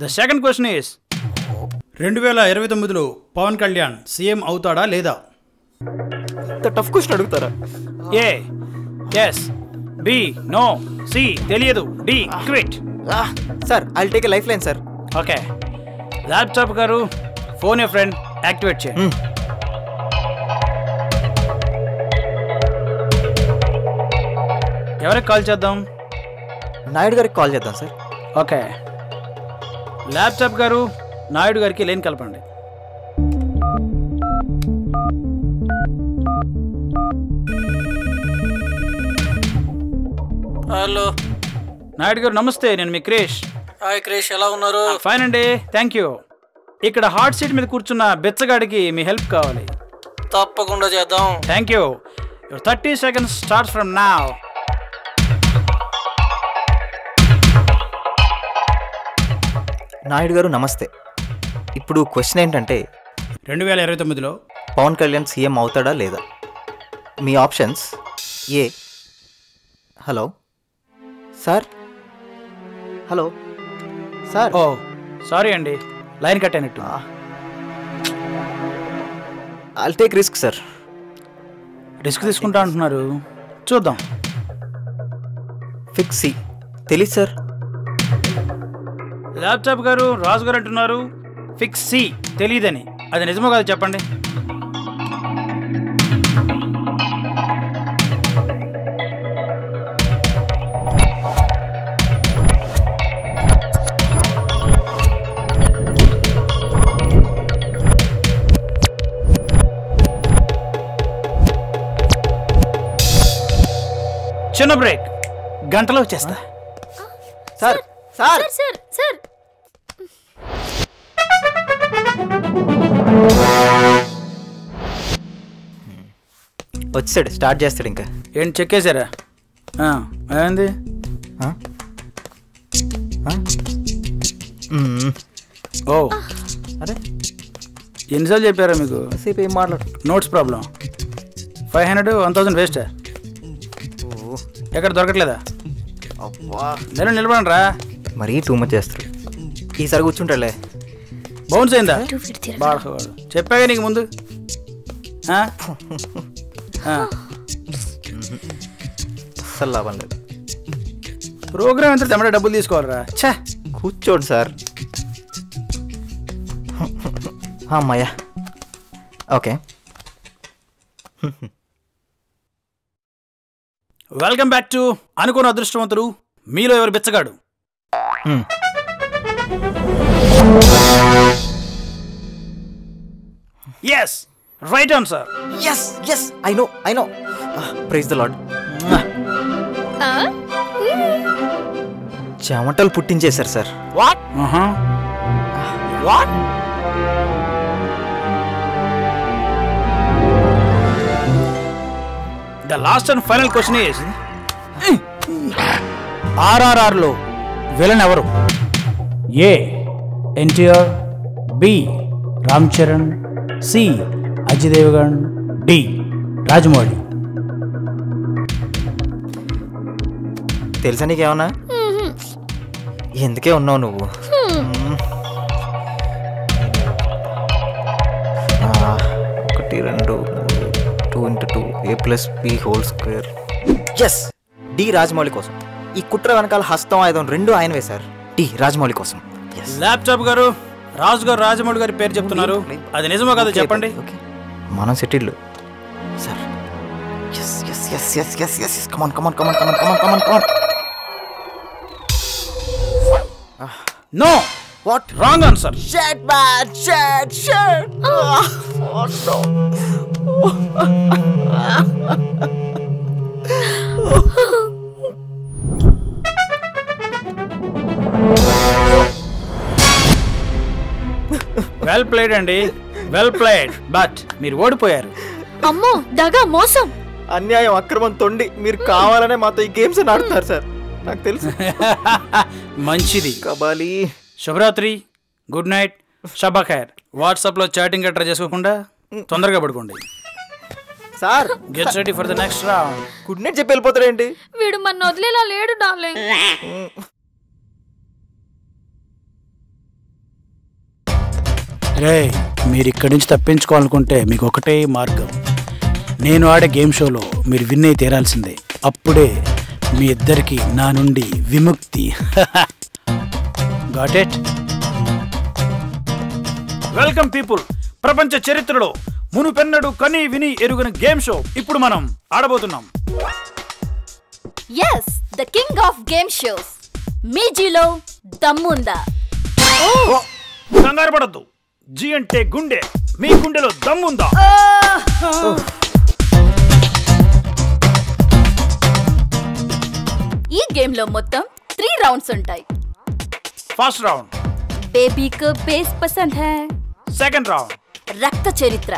The second question is 2029లో పవన్ కళ్యాణ్ సీఎం అవుతాడా లేదా? టఫ్ క్వశ్చన్ అడుగుతారా? A yes, B no, C తెలియదు, D quit. Sir, I will take a life line sir. Okay, laptop గారు ఫోన్ ఏ ఫ్రెండ్ యాక్టివేట్ చేయండి. ఎవరికి కాల్ చేద్దాం? నాయుడు గారికి కాల్ చేద్దాం సార్. ఓకే, ల్యాప్టాప్ గారు నాయుడు గారికి లైన్ కలపండి. హలో నాయుడు గారు, నమస్తే. నేను మీ క్రిష్. హాయ్ క్రిష్, ఎలా ఉన్నారు? ఫైన్ అండి, థ్యాంక్ యూ. ఇక్కడ హాట్ సీట్ మీద కూర్చున్న బెచ్చగాడికి మీ హెల్ప్ కావాలి. తప్పకుండా చేద్దాం. Thank you. 30 seconds starts from now. Naidu గారు నమస్తే. ఇప్పుడు క్వశ్చన్ ఏంటంటే 2029లో పవన్ కళ్యాణ్ సీఎం అవుతాడా లేదా? మీ options A. Hello sir. Hello sir. Oh sorry అండి, లైన్ కట్ అయినట్టు. I'll take risk sir. Risk తీసుకుంటా అంటున్నారు, చూద్దాం. Fix C. తెలీదు సార్. ల్యాప్టాప్ గారు రాజు గారు అంటున్నారు ఫిక్స్ సి తెలియదని. అది నిజమో కాదు చెప్పండి. చిన్న బ్రేక్. గంటలో వచ్చేస్తా. సార్ సార్ సార్ సార్ వచ్చాడు, స్టార్ట్ చేస్తాడు. ఇంకా ఏంటి చెక్కేశారా? ఏంది? ఓ అరే ఎన్నిసార్లు చెప్పారా మీకు? సేపు ఏం మాట్లాడు. Notes problem. 500 1000 వేస్ట్. ఎక్కడ దొరకట్లేదా? నేను నిలబడండి రా. మరీ టూ మచ్ చేస్తారు. ఈసారి కూర్చుంటాలే. బౌన్స్ అయిందా? చెప్పాగా నీకు ముందు. అస్సలు లాభం లేదు. ప్రోగ్రామ్ ఎంత తెమ్మడే డబ్బులు తీసుకోవాలరా. ఛా కూర్చోండి సార్. అమ్మాయ్యా ఓకే. వెల్కమ్ బ్యాక్ టు అనుకోని అదృష్టవంతుడు. మీలో ఎవరు బిచ్చగాడు? Yes right answer. Yes yes I know. Praise the lord. చెమటలు పుట్టించేశారు sir. What? What? The last and final question is RRR లో విలన్ ఎవరు? A NTR, B Ram Charan, C Ajay Devgan, D Rajamouli. తెలుసా నీకేమన్నా? ఎందుకే ఉన్నావు నువ్వు? 1 2 2 × 2 a+b². ఎస్ డి రాజమౌళి కోసం. ఈ కుట్ర వెనకాల హస్తం ఆయుధం రెండు ఆయన వేశారు. డి రాజమౌళి కోసం. ల్యాప్టాప్ గారు రాజు గారు రాజమౌళి గారి పేరు చెప్తున్నారు, అది నిజమో కాదో చెప్పండి. మనం settle sir. Yes yes yes yes yes yes yes come on come on come on come on come on come on come on. No. What? Wrong answer. Shut man shut. Oh no. Well played అండి, వెల్ ప్లేడ్. బట్ మీరు ఓడిపోయారు. అమ్మో దగా మోసం అన్యాయం అక్రమం తొండి. మీరు కావాలనే మాతో ఈ గేమ్స్ ఆడుతున్నారు సార్, నాకు తెలుసు. మంచిది. కబాలి. శుభరాత్రి, గుడ్ నైట్, షబా ఖైర్. వాట్సాప్లో చాటింగ్ గట్రా చేసుకోకుండా తొందరగా పడుకోండి sir. Gets ready for the next round. Good night చెప్పి వెళ్ళిపోతారేంటి? వీడు మన వదిలేలా లేడు డార్లింగ్. రే మీరు ఇక్కడి నుంచి తప్పించుకోవాలనుకుంటే మీకు ఒకటే మార్గం. నేను ఆడే గేమ్ షోలో మీరు విన్ అయి తీరాల్సిందే. అప్పుడే మీ ఇద్దరికి నా నుండి విముక్తి. Got it? Welcome people. ప్రపంచ చరిత్రలో మునుపెన్నడు కని విని ఎరుగని గేమ్ షో ఇప్పుడు మనం ఆడబోతున్నాం. Yes the king of game shows. మీజీలో దమ్ముందా? కంగారు పడద్దు. జీ అంటే గుండె. మీ గుండెలో దమ్ముందా? ఈ గేమ్ లో మొత్తం 3 రౌండ్స్ ఉంటాయి. ఫస్ట్ రౌండ్ బేబీ కో బేస్ పసంద్ హై. Second round Rakta Charitra.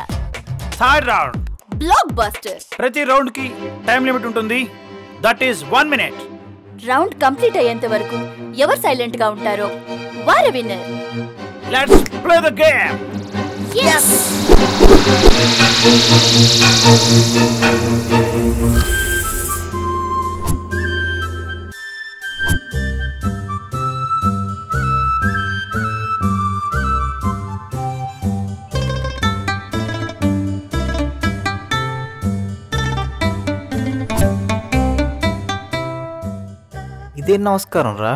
Third round blockbuster. ప్రతి రౌండ్ కి టైం లిమిట్ ఉంటుంది. That is 1 minute. Round complete అయ్యేంత వరకు ఎవరు సైలెంట్ గా ఉంటారో వారే winner. Let's play the game. yes. ఇదే నమస్కారం రా.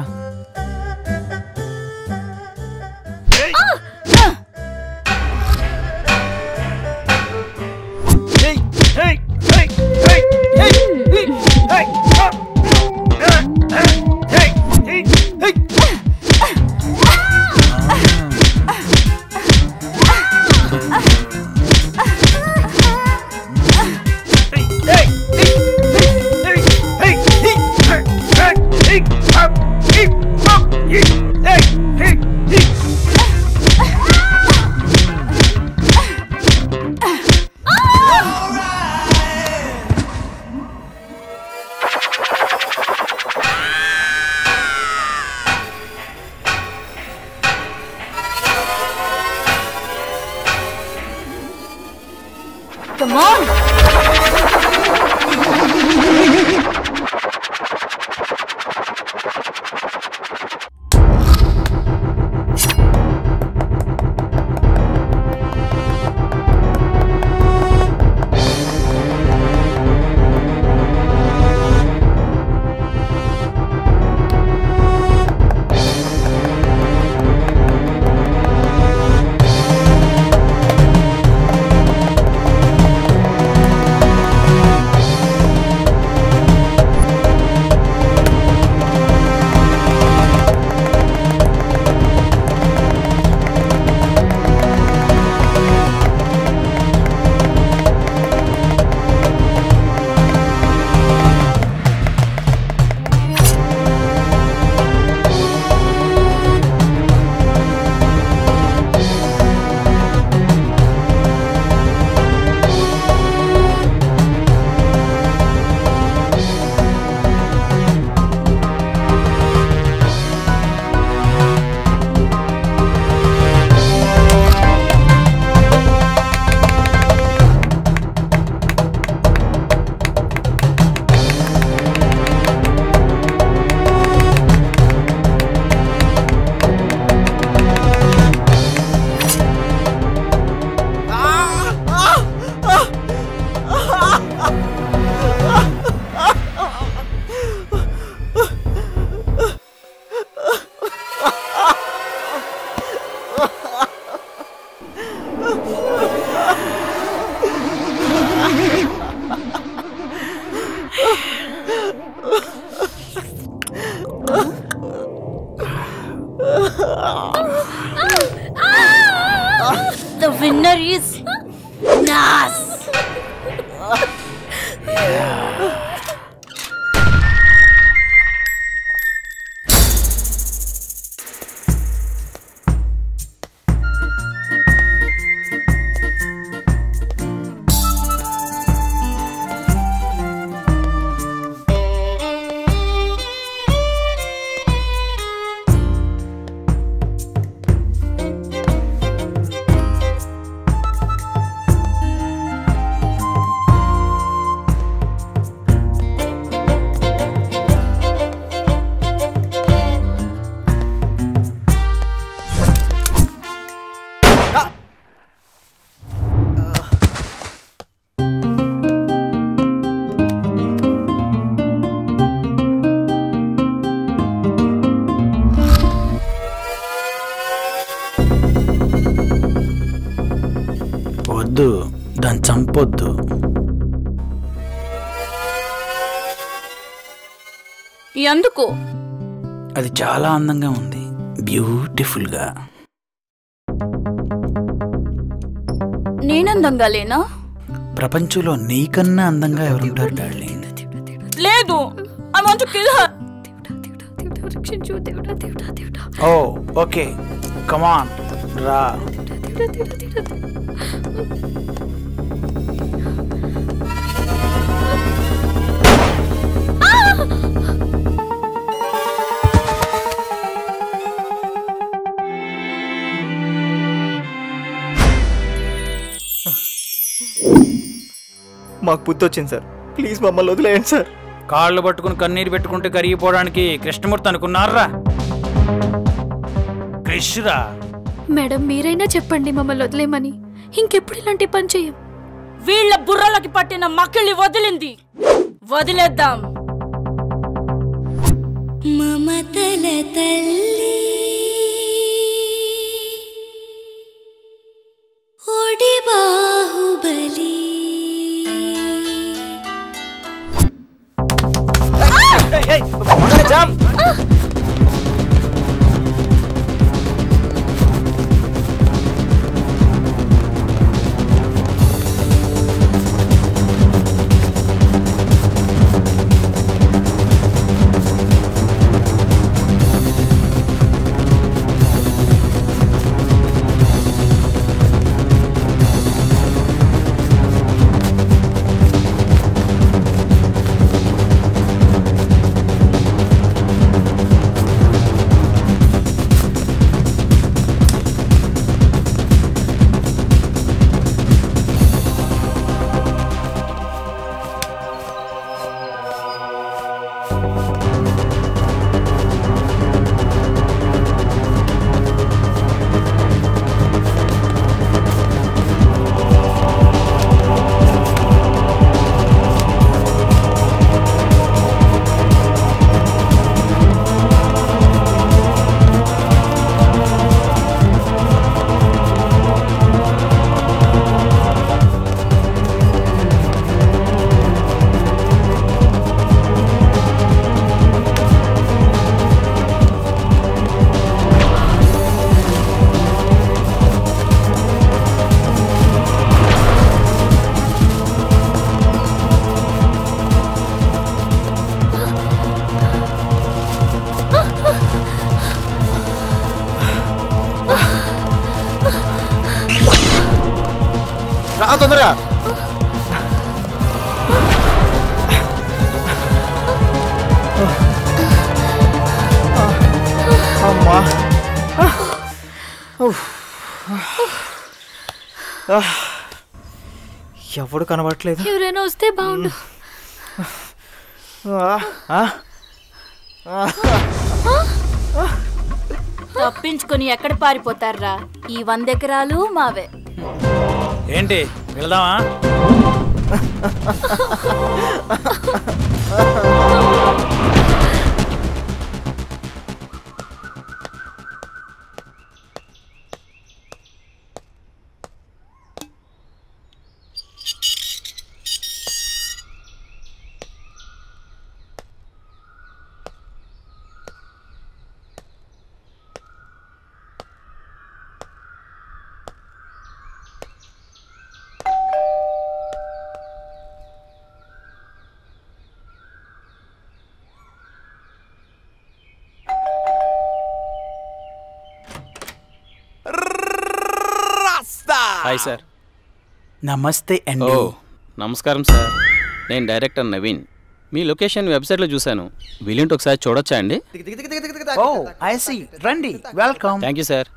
Come on! The winner is Nas. వద్దు, దాన్ని చంపొద్దు. ఎందుకు? అది చాలా అందంగా ఉంది, బ్యూటిఫుల్ గా. నేనందంగా లేనా? ప్రపంచంలో నీకన్నా అందంగా ఎవరుంటారు డార్లింగ్? లేదు. I want to kill her. Oh okay, come on రా. మాకు బుద్ధి వచ్చింది సార్, ప్లీజ్ మమ్మల్ని వదిలేయండి సార్. కాళ్ళు పట్టుకుని కన్నీరు పెట్టుకుంటే కరిగిపోవడానికి కృష్ణమూర్తి అనుకున్నారా? కృష్ణరా మేడం, మీరైనా చెప్పండి మమ్మల్ని వదిలేమని. ఇంకెప్పుడు ఇలాంటి పని చేయం. వీళ్ళ బుర్రలకి పట్టిన మక్కల్ని వదిలింది, వదిలేద్దాం. మమతల తల్లి ఓడి బాహుబలి ఎవడు కనబడట్లేదు. ఎవరైనా వస్తే బాగుండు. తప్పించుకొని ఎక్కడ పారిపోతారా? ఈ 100 ఎకరాలు మావే. ఏంటి వెళ్దామా? Hi sir. నమస్తే అండి. ఓ నమస్కారం సార్. నేను డైరెక్టర్ నవీన్. మీ లొకేషన్ వెబ్సైట్లో చూశాను. వీలుంటే ఒకసారి చూడొచ్చా అండి? ఓ ఐ సీ. రండి, welcome. Thank you sir.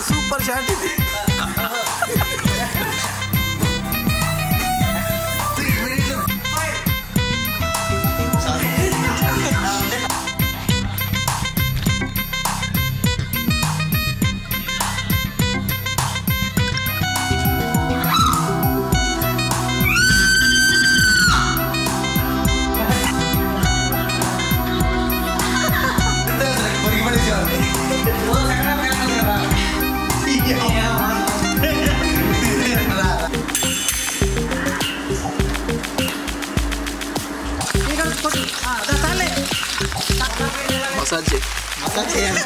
Super shot ఇది. మసాజ్ మసాజ్ చేయాలి.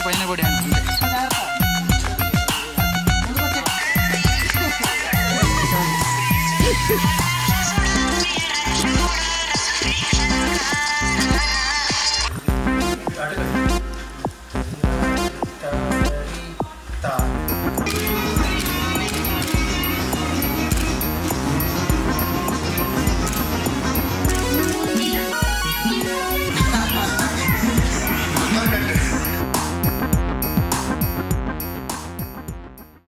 కొట్టు పైన కూడా Thank you.